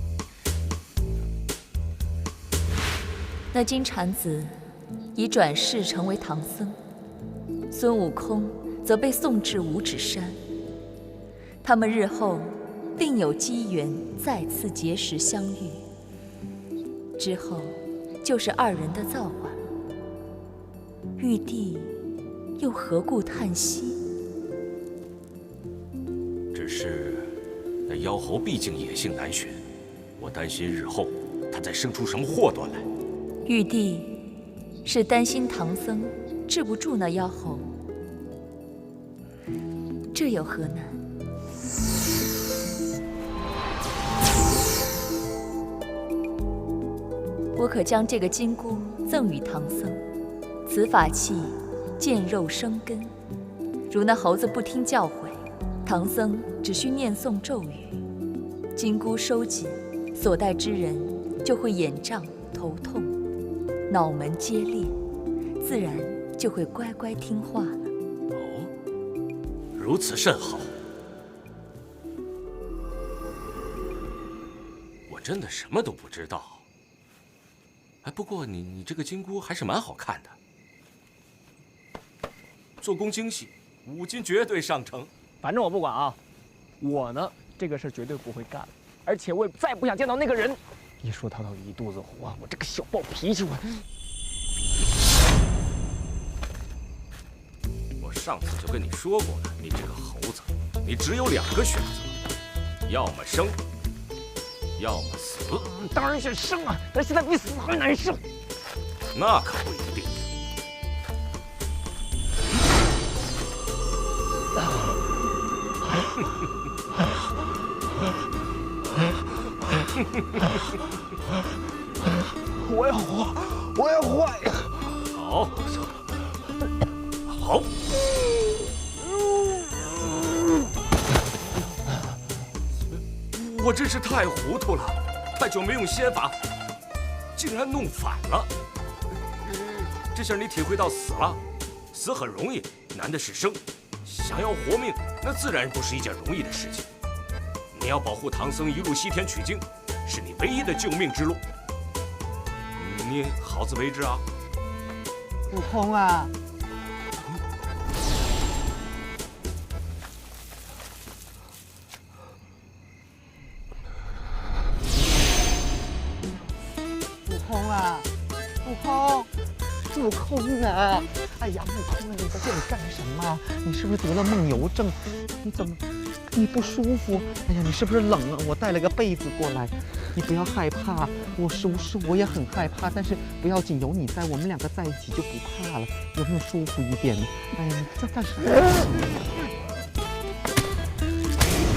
那金蝉子已转世成为唐僧，孙悟空则被送至五指山。他们日后定有机缘再次结识相遇，之后就是二人的造化。玉帝又何故叹息？只是那妖猴毕竟野性难驯，我担心日后他再生出什么祸端来。玉帝是担心唐僧治不住那妖猴，这有何难？我可将这个金箍赠与唐僧，此法器见肉生根。如那猴子不听教诲，唐僧只需念诵咒语，金箍收紧，所带之人就会眼胀、头痛、脑门皆裂，自然就会乖乖听话了。哦，如此甚好。我真的什么都不知道。哎，不过你这个金箍还是蛮好看的，做工精细，五金绝对上乘。反正我不管啊，我呢这个事绝对不会干了，而且我也再不想见到那个人。一说他一肚子火，我这个小暴脾气我上次就跟你说过了，你这个猴子，你只有2个选择，要么生，要么死。当然是生啊，但现在比死还难受。那可不一定。我要活，我要活！好，好。我真是太糊涂了，太久没用仙法，竟然弄反了。这下你体会到死了，死很容易，难的是生。想要活命，那自然不是一件容易的事情。你要保护唐僧一路西天取经，是你唯一的救命之路。你好自为之啊！悟空啊！悟空啊！悟空！悟空啊！哎呀，悟空啊，你在这里干什么？你是不是得了梦游症？你怎么？你不舒服？哎呀，你是不是冷啊？我带了个被子过来，你不要害怕。我也很害怕，但是不要紧，有你在，我们两个在一起就不怕了。有没有舒服一点？哎呀，你在干什么？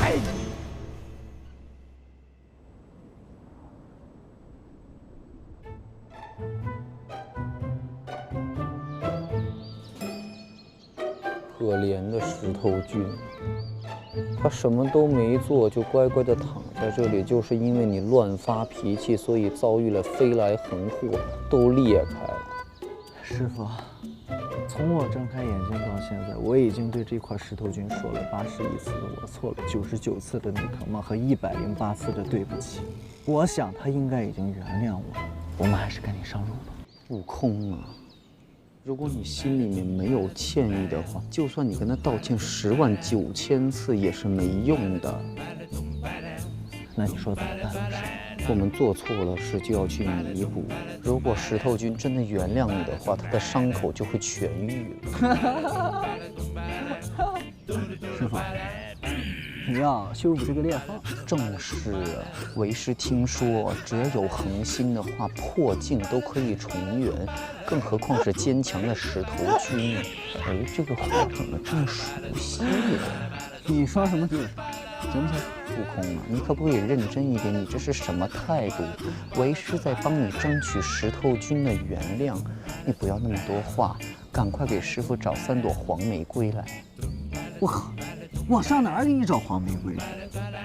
哎！可怜的石头君。他什么都没做，就乖乖地躺在这里，就是因为你乱发脾气，所以遭遇了飞来横祸，都裂开了。师傅，从我睁开眼睛到现在，我已经对这块石头君说了81次的我错了，99次的你可吗和108次的对不起。我想他应该已经原谅我，我们还是赶紧上路吧。悟空啊！如果你心里面没有歉意的话，就算你跟他道歉109000次也是没用的。那你说怎么办？我们做错了事就要去弥补。如果石头君真的原谅你的话，他的伤口就会痊愈了。师傅，你要修补这个裂缝？正是啊，为师听说，只要有恒心的话，破镜都可以重圆，更何况是坚强的石头君。哎，这个话怎么这么熟悉呀？你说什么就是，行不行？悟空啊，你可不可以认真一点？你这是什么态度？为师在帮你争取石头君的原谅，你不要那么多话，赶快给师傅找3朵黄玫瑰来。我上哪儿给你找黄玫瑰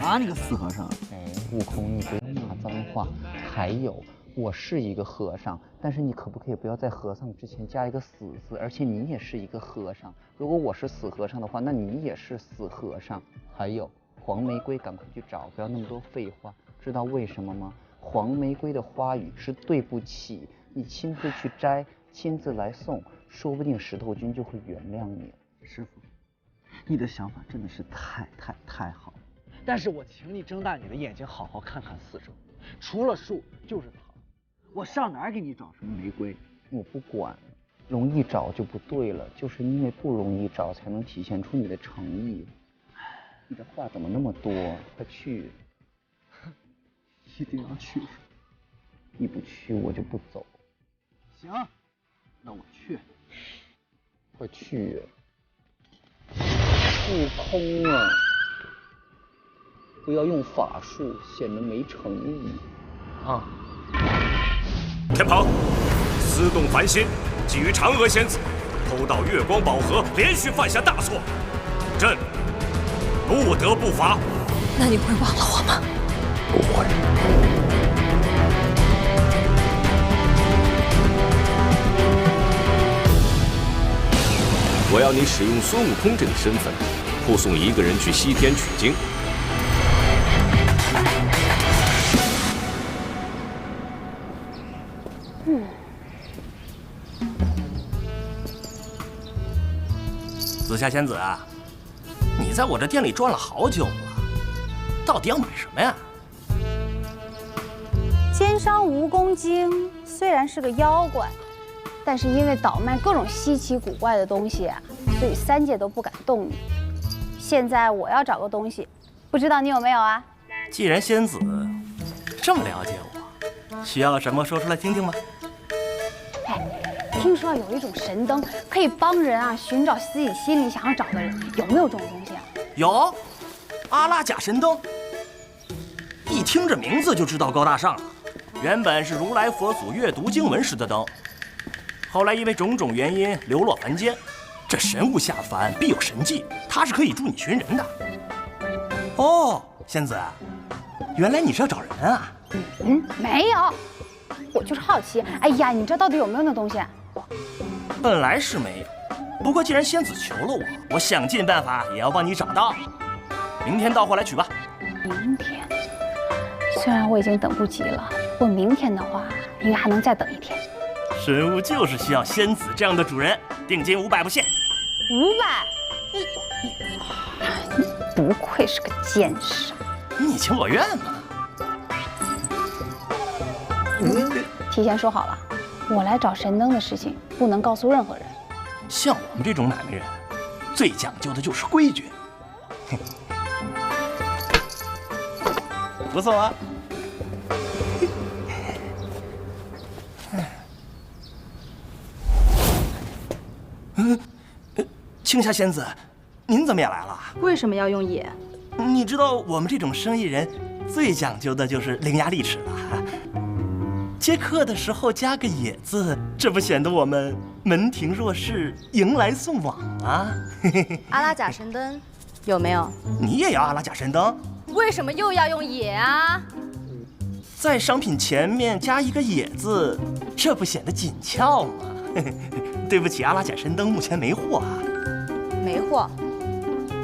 啊？你个死和尚！哎，悟空，你不要骂脏话。还有，我是一个和尚，但是你可不可以不要在和尚之前加一个死字？而且你也是一个和尚，如果我是死和尚的话，那你也是死和尚。还有，黄玫瑰赶快去找，不要那么多废话。知道为什么吗？黄玫瑰的花语是对不起，你亲自去摘，亲自来送，说不定石头君就会原谅你。师傅，你的想法真的是太好了，但是我请你睁大你的眼睛，好好看看四周，除了树就是草，我上哪儿给你找什么玫瑰？我不管，容易找就不对了，就是因为不容易找，才能体现出你的诚意。你的话怎么那么多？快去！一定要去！你不去我就不走。行，那我去。快去！悟空啊，不要用法术，显得没诚意啊！天蓬，私动凡心，觊觎嫦娥仙子，偷盗月光宝盒，连续犯下大错，朕不得不罚。那你会忘了我吗？不会。我要你使用孙悟空这个身份，护送一个人去西天取经。紫霞仙子啊，你在我这店里转了好久了，到底要买什么呀？奸商蜈蚣精虽然是个妖怪，但是因为倒卖各种稀奇古怪的东西啊，所以3界都不敢动你。现在我要找个东西，不知道你有没有啊？既然仙子这么了解我，需要什么说出来听听吗？听说有一种神灯可以帮人啊寻找自己心里想要找的人，有没有这种东西啊？有，阿拉甲神灯。一听这名字就知道高大上了。原本是如来佛祖阅读经文时的灯，后来因为种种原因流落凡间。这神物下凡必有神迹，它是可以助你寻人的。哦，仙子，原来你是要找人啊？没有，我就是好奇。哎呀，你这到底有没有那东西？本来是没有，不过既然仙子求了我，我想尽办法也要帮你找到。明天到货来取吧。明天？虽然我已经等不及了，不过明天的话，应该还能再等一天。神物就是需要仙子这样的主人，定金500不限。500？你不愧是个奸商，你情我愿嘛。提前说好了，我来找神灯的事情不能告诉任何人。像我们这种买卖人，最讲究的就是规矩。不错啊。青霞仙子，您怎么也来了？为什么要用野？你知道我们这种生意人最讲究的就是伶牙俐齿了。接客的时候加个野字，这不显得我们门庭若市、迎来送往啊？阿拉甲神灯有没有？你也要阿拉甲神灯？为什么又要用野啊？在商品前面加一个野字，这不显得紧俏吗？对不起，阿拉甲神灯目前没货啊。没货。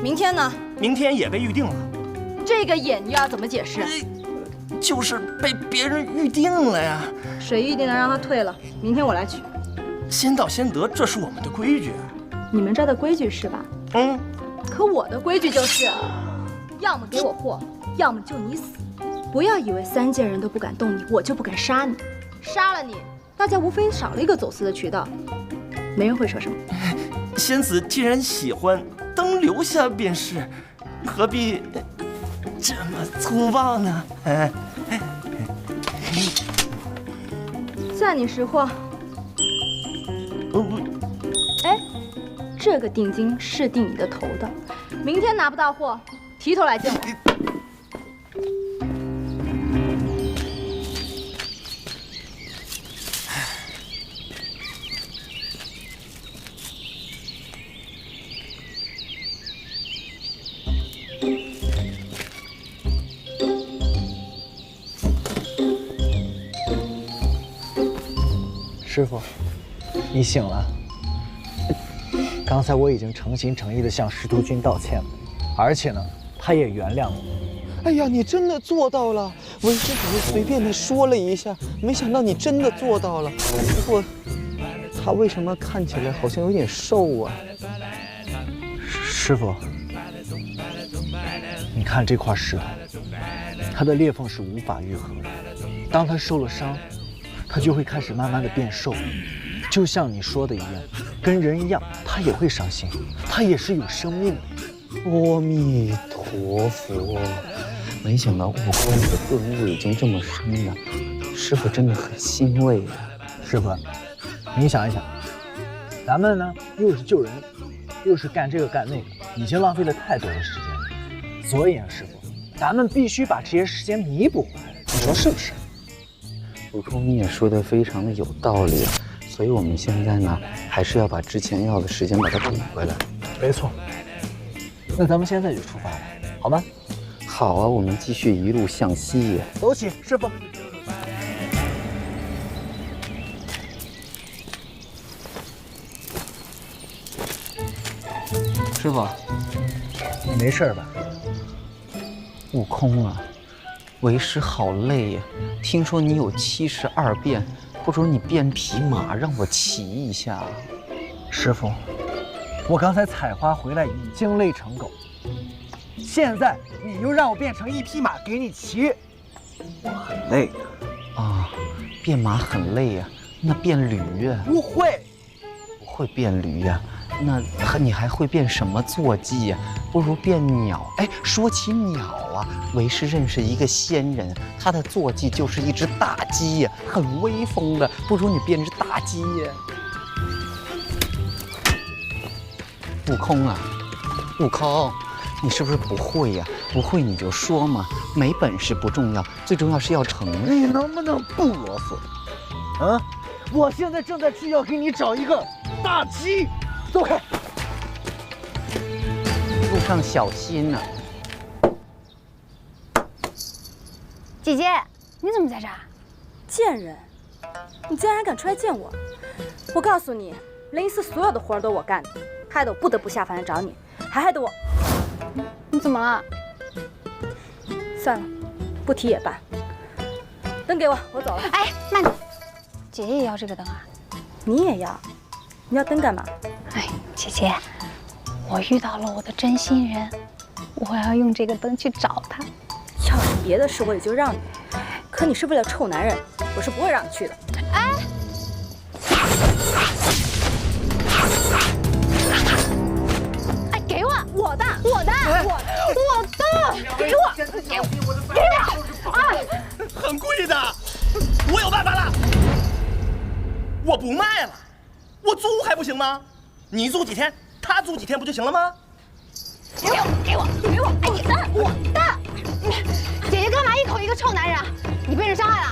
明天呢？明天也被预定了。这个野你又要怎么解释？就是被别人预定了呀。谁预定的让他退了？明天我来取。先到先得，这是我们的规矩。你们这儿的规矩是吧？嗯。可我的规矩就是，要么给我货，要么就你死。不要以为3界人都不敢动你，我就不敢杀你。杀了你，大家无非少了一个走私的渠道，没人会说什么。仙子既然喜欢，灯留下便是，何必这么粗暴呢？算你识货。哎，这个定金是定你的头的，明天拿不到货，提头来见我。师傅，你醒了。刚才我已经诚心诚意地向师徒君道歉了，而且呢，他也原谅我。哎呀，你真的做到了！为师只是随便的说了一下，没想到你真的做到了。不过，他为什么看起来好像有点瘦啊？师傅，你看这块石头，它的裂缝是无法愈合的。当它受了伤，它就会开始慢慢的变瘦，就像你说的一样，跟人一样，它也会伤心，它也是有生命的。阿弥陀佛，没想到悟空你的顿悟已经这么深了，师傅真的很欣慰啊。师傅，你想一想，咱们呢又是救人，又是干这个干那个，已经浪费了太多的时间了。所以啊，师傅，咱们必须把这些时间弥补回来，你说是不是？悟空，你也说的非常的有道理，所以我们现在呢，还是要把之前要的时间把它补回来。没错。那咱们现在就出发了，好吗？好啊，我们继续一路向西。走起，师傅。师傅，你没事吧？悟空啊，为师好累呀！听说你有72变，不如你变匹马让我骑一下。师傅，我刚才采花回来已经累成狗，现在你又让我变成一匹马给你骑，我很累啊。变马很累呀，那变驴呀？不会变驴呀？那你还会变什么坐骑呀？不如变鸟。哎，说起鸟啊，为师认识一个仙人，他的坐骑就是一只大鸡呀，很威风的。不如你变只大鸡呀。悟空啊，悟空，你是不是不会呀？不会你就说嘛，没本事不重要，最重要是要诚实。你能不能不啰嗦？啊！我现在正在去要给你找一个大鸡，走开！路上小心呐！姐姐，你怎么在这儿？贱人，你竟然还敢出来见我！我告诉你，灵司所有的活儿都我干的，害得我不得不下凡来找你，还害得我……你怎么了？算了，不提也罢。灯给我，我走了。哎，慢着，姐姐也要这个灯啊？你也要？你要灯干嘛？哎，姐姐，我遇到了我的真心人，我要用这个灯去找他。要是别的事我也就让你，可你是为了臭男人，我是不会让你去的。哎，哎，给我我的，我的，我的，给我，给我，啊！很贵的，我有办法了，我不卖了，我租还不行吗？你租几天，他租几天不就行了吗？给我，给我，给我！哎，你的，我的！姐姐干嘛一口一个臭男人啊？你被人伤害了？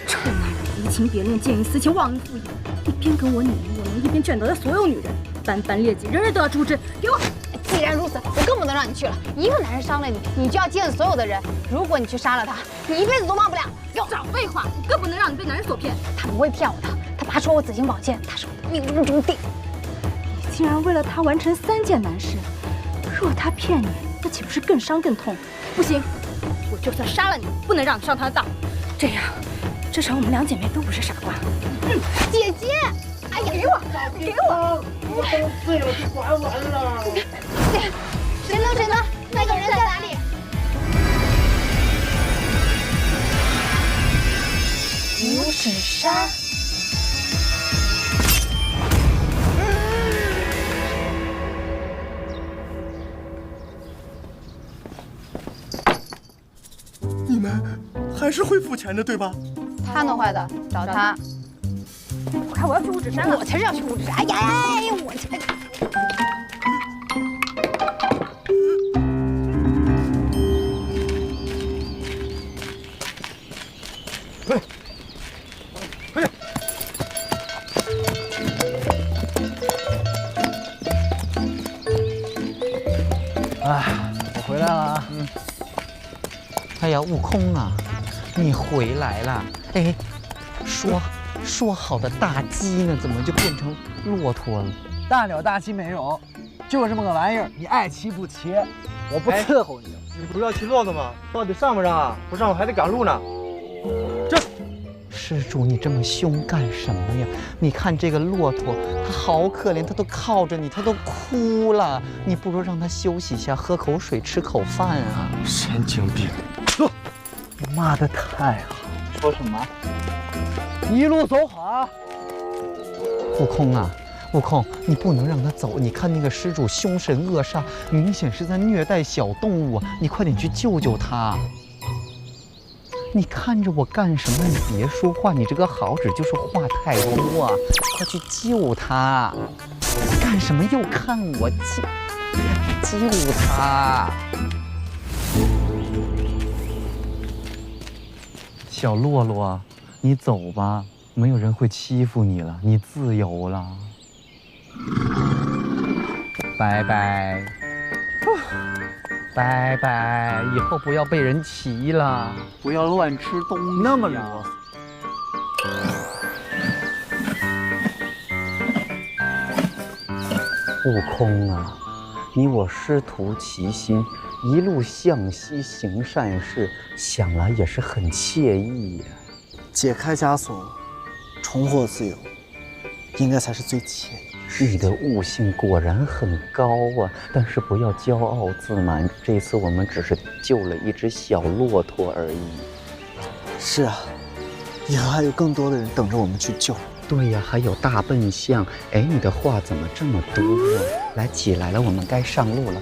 臭男人，移情别恋，见异思迁，忘恩负义，一边跟我你侬我侬，一边卷得所有女人，斑斑劣迹，人人都要诛之。给我！既然如此，我更不能让你去了。一个男人伤了你，你就要见所有的人。如果你去杀了他，你一辈子都忘不了。少废话，我更不能让你被男人所骗。他不会骗我的，他拔出我紫金宝剑，他是我的命中注定。你竟然为了他完成3件难事，若他骗你，那岂不是更伤更痛？不行，我就算杀了你，不能让你上他的当。这样，至少我们2姐妹都不是傻瓜。姐姐，哎呀，给我，给我！我灯碎了，就管完了。神灯，神灯，那个人在哪里？五指山。你们还是会付钱的，对吧？他弄坏的，找他。我看我要去五指山了。我才是要去五指山！哎呀哎呀，我才。哎，我回来了啊。哎呀，悟空啊，你回来了！哎，说好的大鸡呢，怎么就变成骆驼了？大鸟大鸡没有，就这么个玩意儿，你爱骑不骑，我不伺候你。你不是要骑骆驼吗？到底上不上啊？不上我还得赶路呢。这施主，你这么凶干什么呀？你看这个骆驼，它好可怜，它都靠着你，它都哭了。你不如让它休息一下，喝口水，吃口饭啊！神经病！走，你骂得太好。说什么？一路走好啊！悟空啊，悟空，你不能让他走！你看那个施主凶神恶煞，明显是在虐待小动物啊！你快点去救救他！你看着我干什么？你别说话，你这个好纸就是话太多啊！快去救他！干什么又看我？救他！小洛洛，你走吧，没有人会欺负你了，你自由了。拜拜，拜拜，以后不要被人骑了，不要乱吃东西。那么啰嗦。悟空啊，你我师徒齐心，一路向西行善事，想来也是很惬意呀。解开枷锁，重获自由，应该才是最惬意。你的悟性果然很高啊，但是不要骄傲自满。这次我们只是救了一只小骆驼而已。是啊，以后还有更多的人等着我们去救。对呀，还有大笨象。哎，你的话怎么这么多啊？来，起来了，我们该上路了。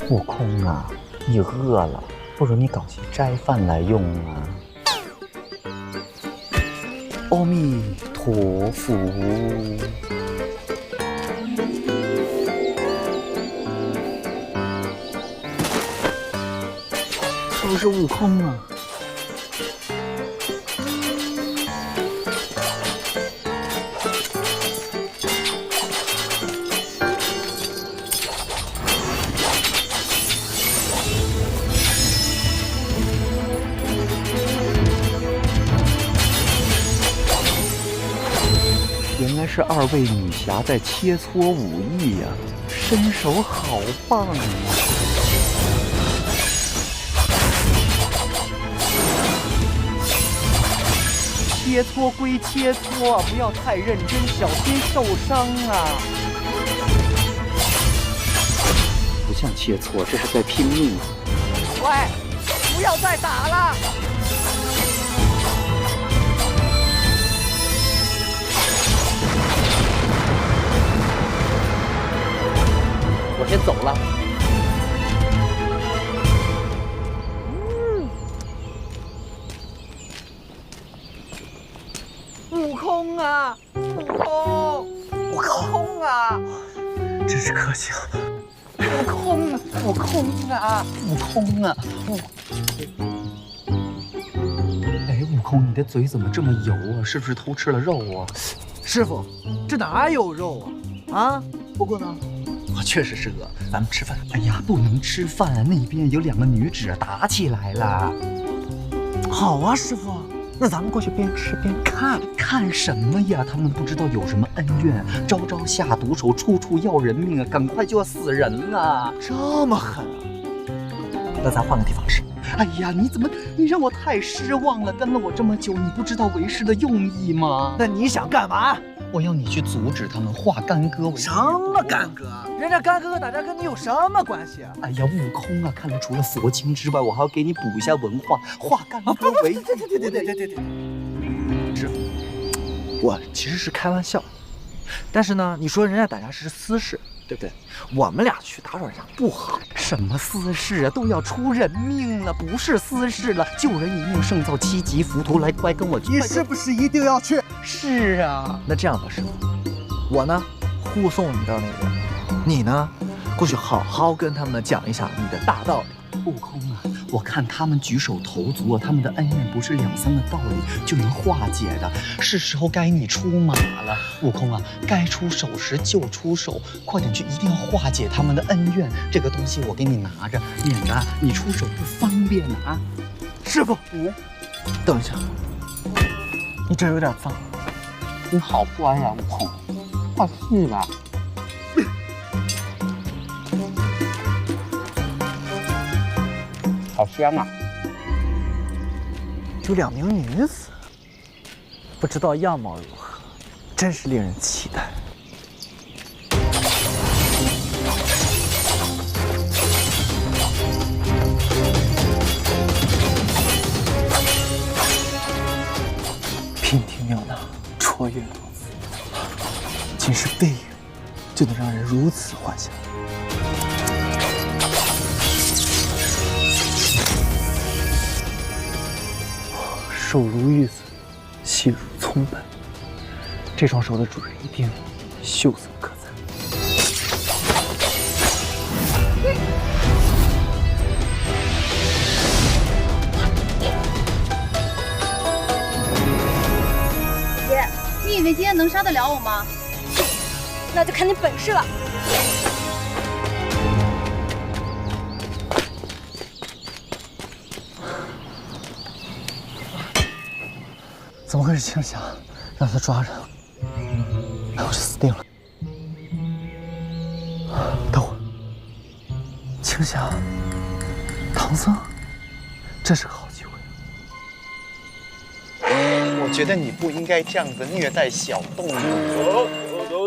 悟空啊，你饿了，不如你搞些斋饭来用啊。阿弥陀佛。是不是悟空啊？原来是二位女侠在切磋武艺呀，身手好棒啊！切磋归切磋，不要太认真，小心受伤啊！不像切磋，这是在拼命。喂，不要再打了！我先走了。悟空啊，悟空，悟空啊！真是可惜了。悟空啊，悟空啊，悟空啊！哎，悟空，你的嘴怎么这么油啊？是不是偷吃了肉啊？师傅，这哪有肉啊？啊？不过呢，我确实是饿，咱们吃饭。哎呀，不能吃饭啊！那边有2个女子打起来了。好啊，师傅。那咱们过去边吃边看，看什么呀？他们不知道有什么恩怨，招招下毒手，处处要人命啊！赶快就要死人了，这么狠啊！那咱换个地方吃。哎呀，你让我太失望了！跟了我这么久，你不知道为师的用意吗？那你想干嘛？我要你去阻止他们化干戈为什么干戈？人家干哥哥打架跟你有什么关系啊？哎呀，悟空啊，看来除了佛经之外，我还要给你补一下文化，化干戈为对。师傅，我其实是开玩笑，但是呢，你说人家打架是私事，对不对？我们俩去打扰人家不好。什么私事啊？都要出人命了，不是私事了，救人一命胜造7级浮屠，来，快跟我去！你是不是一定要去？是啊。那这样吧，师傅，我呢护送你到那边，你呢过去好好跟他们讲一下你的大道理。悟空啊，我看他们举手投足啊，他们的恩怨不是2、3个道理就能化解的，是时候该你出马了。悟空啊，该出手时就出手，快点去，一定要化解他们的恩怨。这个东西我给你拿着，免得你出手不方便啊。师傅，等一下，你这有点脏。你好乖呀，悟空，快去吧。好香啊！有2名女子，不知道样貌如何，真是令人期待。娉婷妙娜，卓越多姿，仅是背影就能让人如此幻想。手如玉子，细如葱白，这双手的主人一定秀色可餐。姐，你以为今天能杀得了我吗？那就看你本事了。怎么会是青霞？让他抓着，那我就死定了。等会儿，青霞，唐僧，这是个好机会。我觉得你不应该这样子虐待小动物。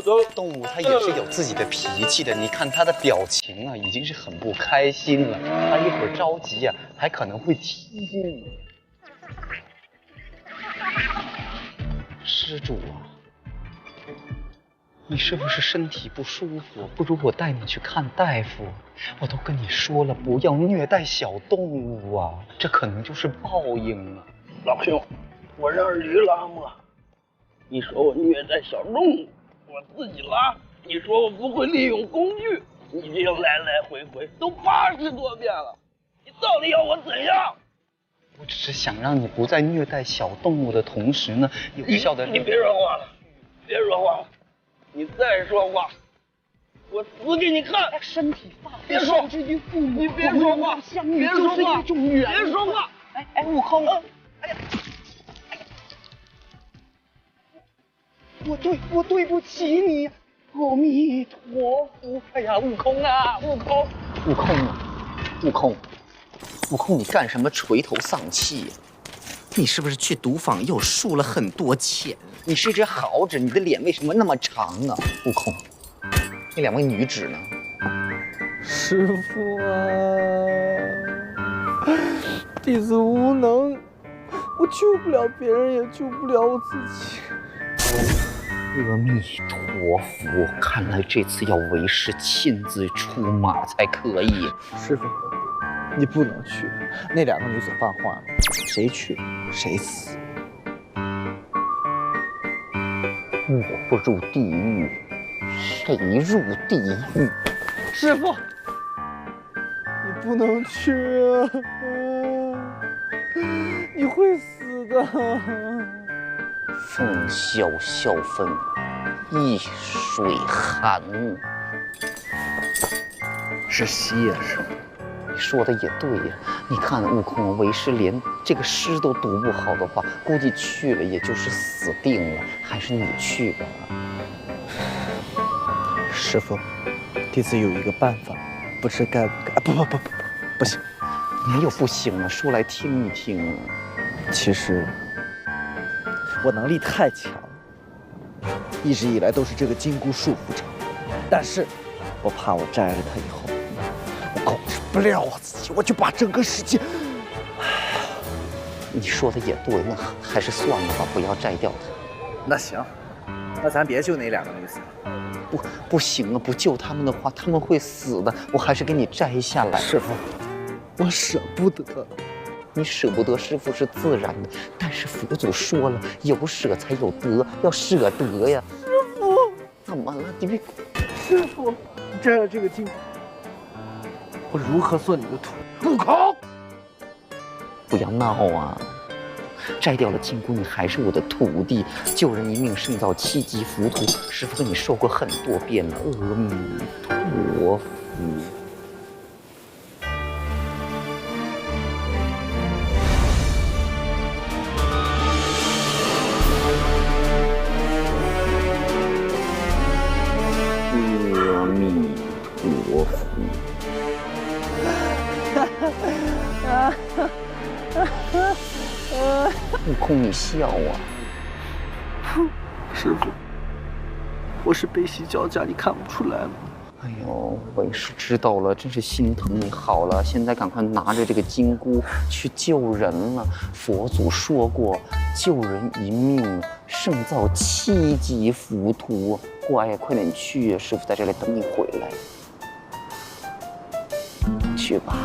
走，动物它也是有自己的脾气的。你看它的表情啊，已经是很不开心了。它一会儿着急啊，还可能会踢你。施主啊，你是不是身体不舒服？不如我带你去看大夫。我都跟你说了，不要虐待小动物啊，这可能就是报应啊。老兄，我让驴拉磨，你说我虐待小动物，我自己拉。你说我不会利用工具，你这样来来回回都80多遍了，你到底要我怎样？我只是想让你不在虐待小动物的同时呢，有效的。你别说话了，别说话了，你再说话，我死给你看！身体发别说，你别说话，别说话，别说话！哎，悟空，哎呀，我对不起你，阿弥陀佛！哎呀，悟空啊，悟空，悟空，你干什么垂头丧气呀？你是不是去赌坊又输了很多钱？你是只耗子，你的脸为什么那么长啊？悟空，那2位女子呢？师父啊，弟子无能，我救不了别人，也救不了我自己。阿弥陀佛，看来这次要为师亲自出马才可以。师父，你不能去，那2个女子犯坏了，谁去谁死。我不入地狱，谁入地狱？师父，你不能去啊，你会死的。风萧萧分，易水寒木。是西呀，师父。你说的也对呀，你看悟空为师连这个诗都读不好的话，估计去了也就是死定了。还是你去吧。师父，弟子有一个办法，不知该不该？不行，没有不行啊，说来听一听啊。其实我能力太强了，一直以来都是这个金箍束缚着，但是我怕我摘了它以后，我控制不了我自己，我就把整个世界……你说的也对，那还是算了吧，不要摘掉它。那行，那咱别救那2个女子了。不行啊，不救他们的话，他们会死的。我还是给你摘下来。师父，我舍不得。你舍不得，师父是自然的，但是佛祖说了，有舍才有得，要舍得呀。师父，怎么了？你别……师父，你摘了这个金箍，我如何做你的徒？悟空，不要闹啊！摘掉了金箍，你还是我的徒弟。救人一命胜造7级浮屠，师父跟你说过很多遍了。阿弥陀佛。阿弥陀佛。悟空，你笑啊！师父，我是悲喜交加，你看不出来吗？哎呦，为师知道了，真是心疼你。好了，现在赶快拿着这个金箍去救人了。佛祖说过，救人一命胜造7级浮屠。乖，快点去，师父在这里等你回来。去吧。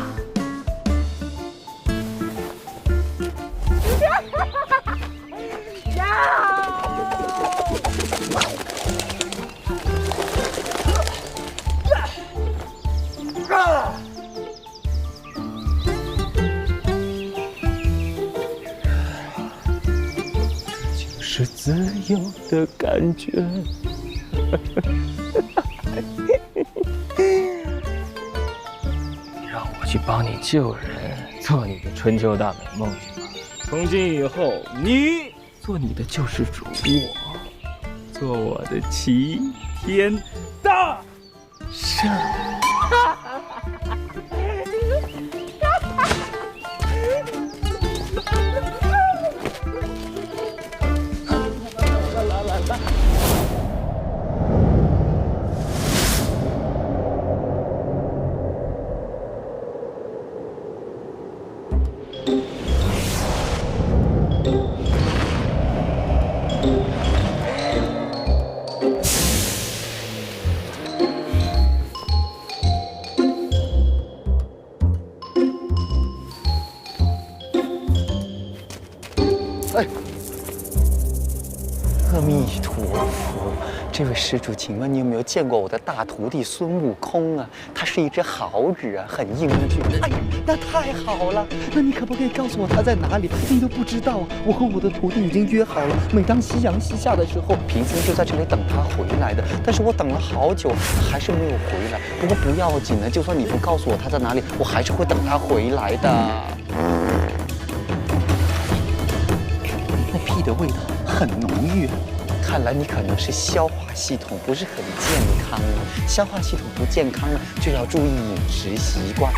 是自由的感觉。你让我去帮你救人，做你的春秋大美梦去吧。从今以后，你做你的救世主，我做我的齐天大圣。阿弥陀佛，这位施主，请问你有没有见过我的大徒弟孙悟空啊？他是一只猴子啊，很英俊。哎呀，那太好了！那你可不可以告诉我他在哪里？你都不知道啊！我和我的徒弟已经约好了，每当夕阳西下的时候，贫僧就在这里等他回来的。但是我等了好久，还是没有回来。不过不要紧的，就算你不告诉我他在哪里，我还是会等他回来的。那屁的味道很浓郁，看来你可能是消化系统不是很健康了。消化系统不健康了，就要注意饮食习惯。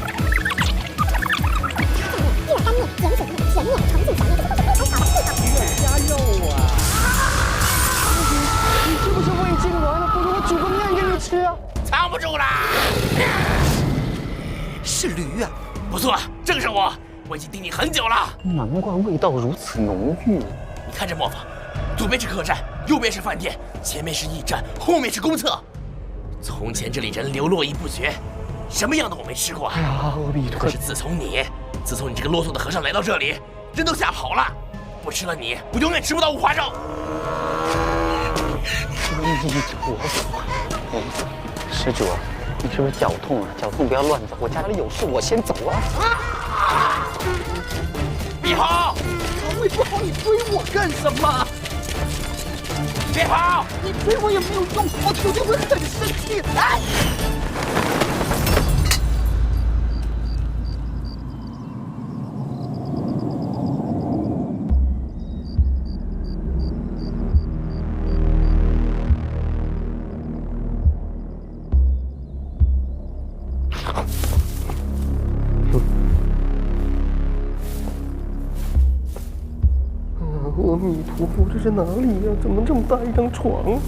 加肉啊！你是不是胃痉挛了？不如我煮个面给你吃啊！藏不住啦！是驴啊！不错，正是我。我已经盯你很久了。难怪味道如此浓郁。你看这磨坊，左边是客栈，右边是饭店，前面是驿站，后面是公厕。从前这里人流络绎不绝，什么样的我没吃过啊！阿弥陀佛。可是自从你这个啰嗦的和尚来到这里，人都吓跑了。不吃了你，我永远吃不到五花肉。阿弥陀佛。施主，你是不是脚痛啊？脚痛不要乱走，我家里有事，我先走啊。别跑！肠胃不好，你追我干什么？别跑！你追我也没有用，我徒弟会很生气。哎！阿弥陀佛，这是哪里呀？怎么这么大一张床？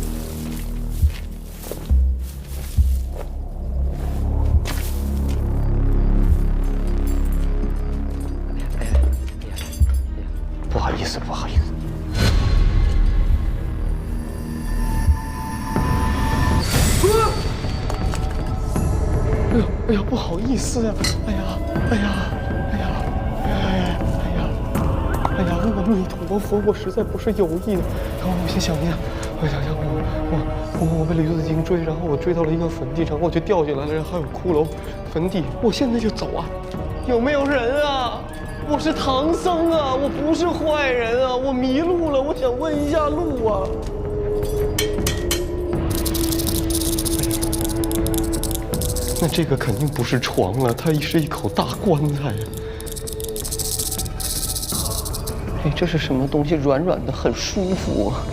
不好意思，不好意思。哎呀，不好意思呀！哎呀，阿弥陀佛，我实在不是有意的。然后我先想一想，我被驴子精追，然后我追到了一个坟地，然后我就掉下来了，然后还有骷髅坟地，我现在就走啊！有没有人啊？我是唐僧啊，我不是坏人啊，我迷路了，我想问一下路啊。那这个肯定不是床了，它是一口大棺材啊。哎，这是什么东西？软软的，很舒服啊！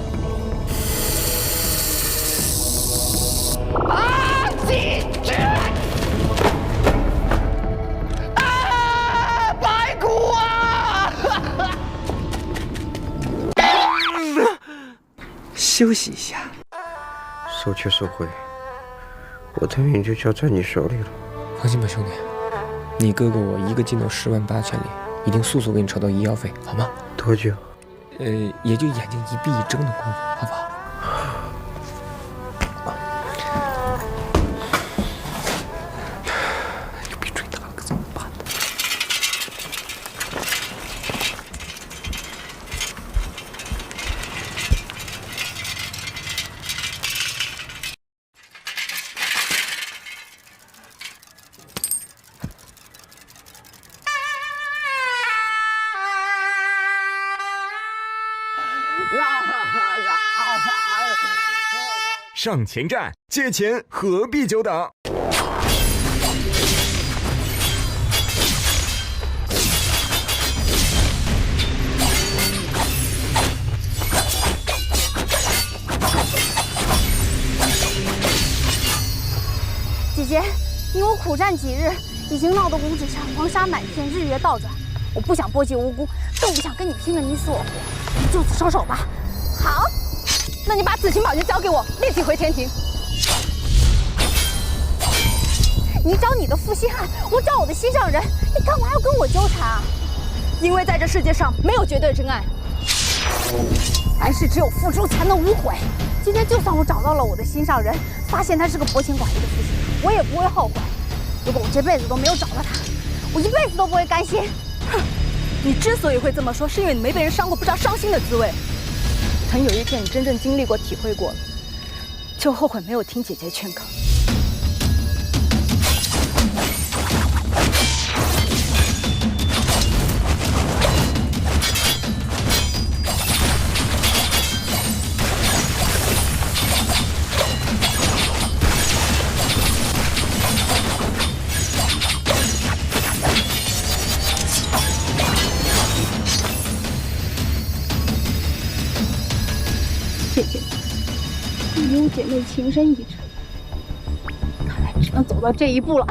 啊！白骨啊！休息一下。收却收回，我的命就交在你手里了。放心吧，兄弟，你哥哥我一个劲头108000里，一定速速给你筹到医药费，好吗？多久？也就眼睛一闭一睁的功夫，好不好？又被追打了，可怎么办呢？上前站，借钱何必久等？姐姐，你我苦战几日，已经闹得五指山黄沙满天，日月倒转。我不想波及无辜，更不想跟你拼个你死我活，就此收手吧。好。那你把紫青宝剑交给我，立即回天庭。你找你的负心汉，我找我的心上人，你干嘛要跟我纠缠啊？因为在这世界上没有绝对真爱，凡事只有付出才能无悔。今天就算我找到了我的心上人，发现他是个薄情寡义的负心汉，我也不会后悔。如果我这辈子都没有找到他，我一辈子都不会甘心。哼，你之所以会这么说，是因为你没被人伤过，不知道伤心的滋味。等有一天你真正经历过、体会过了，就后悔没有听姐姐劝告。姐姐，你有姐妹情深意长，看来只能走到这一步了。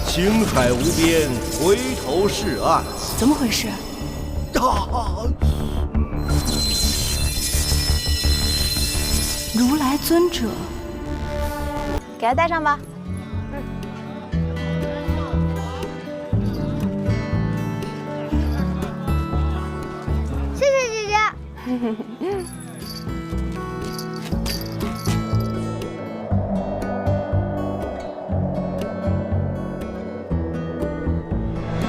青海无边，回头是岸。怎么回事？如来尊者，给他戴上吧。谢谢姐姐。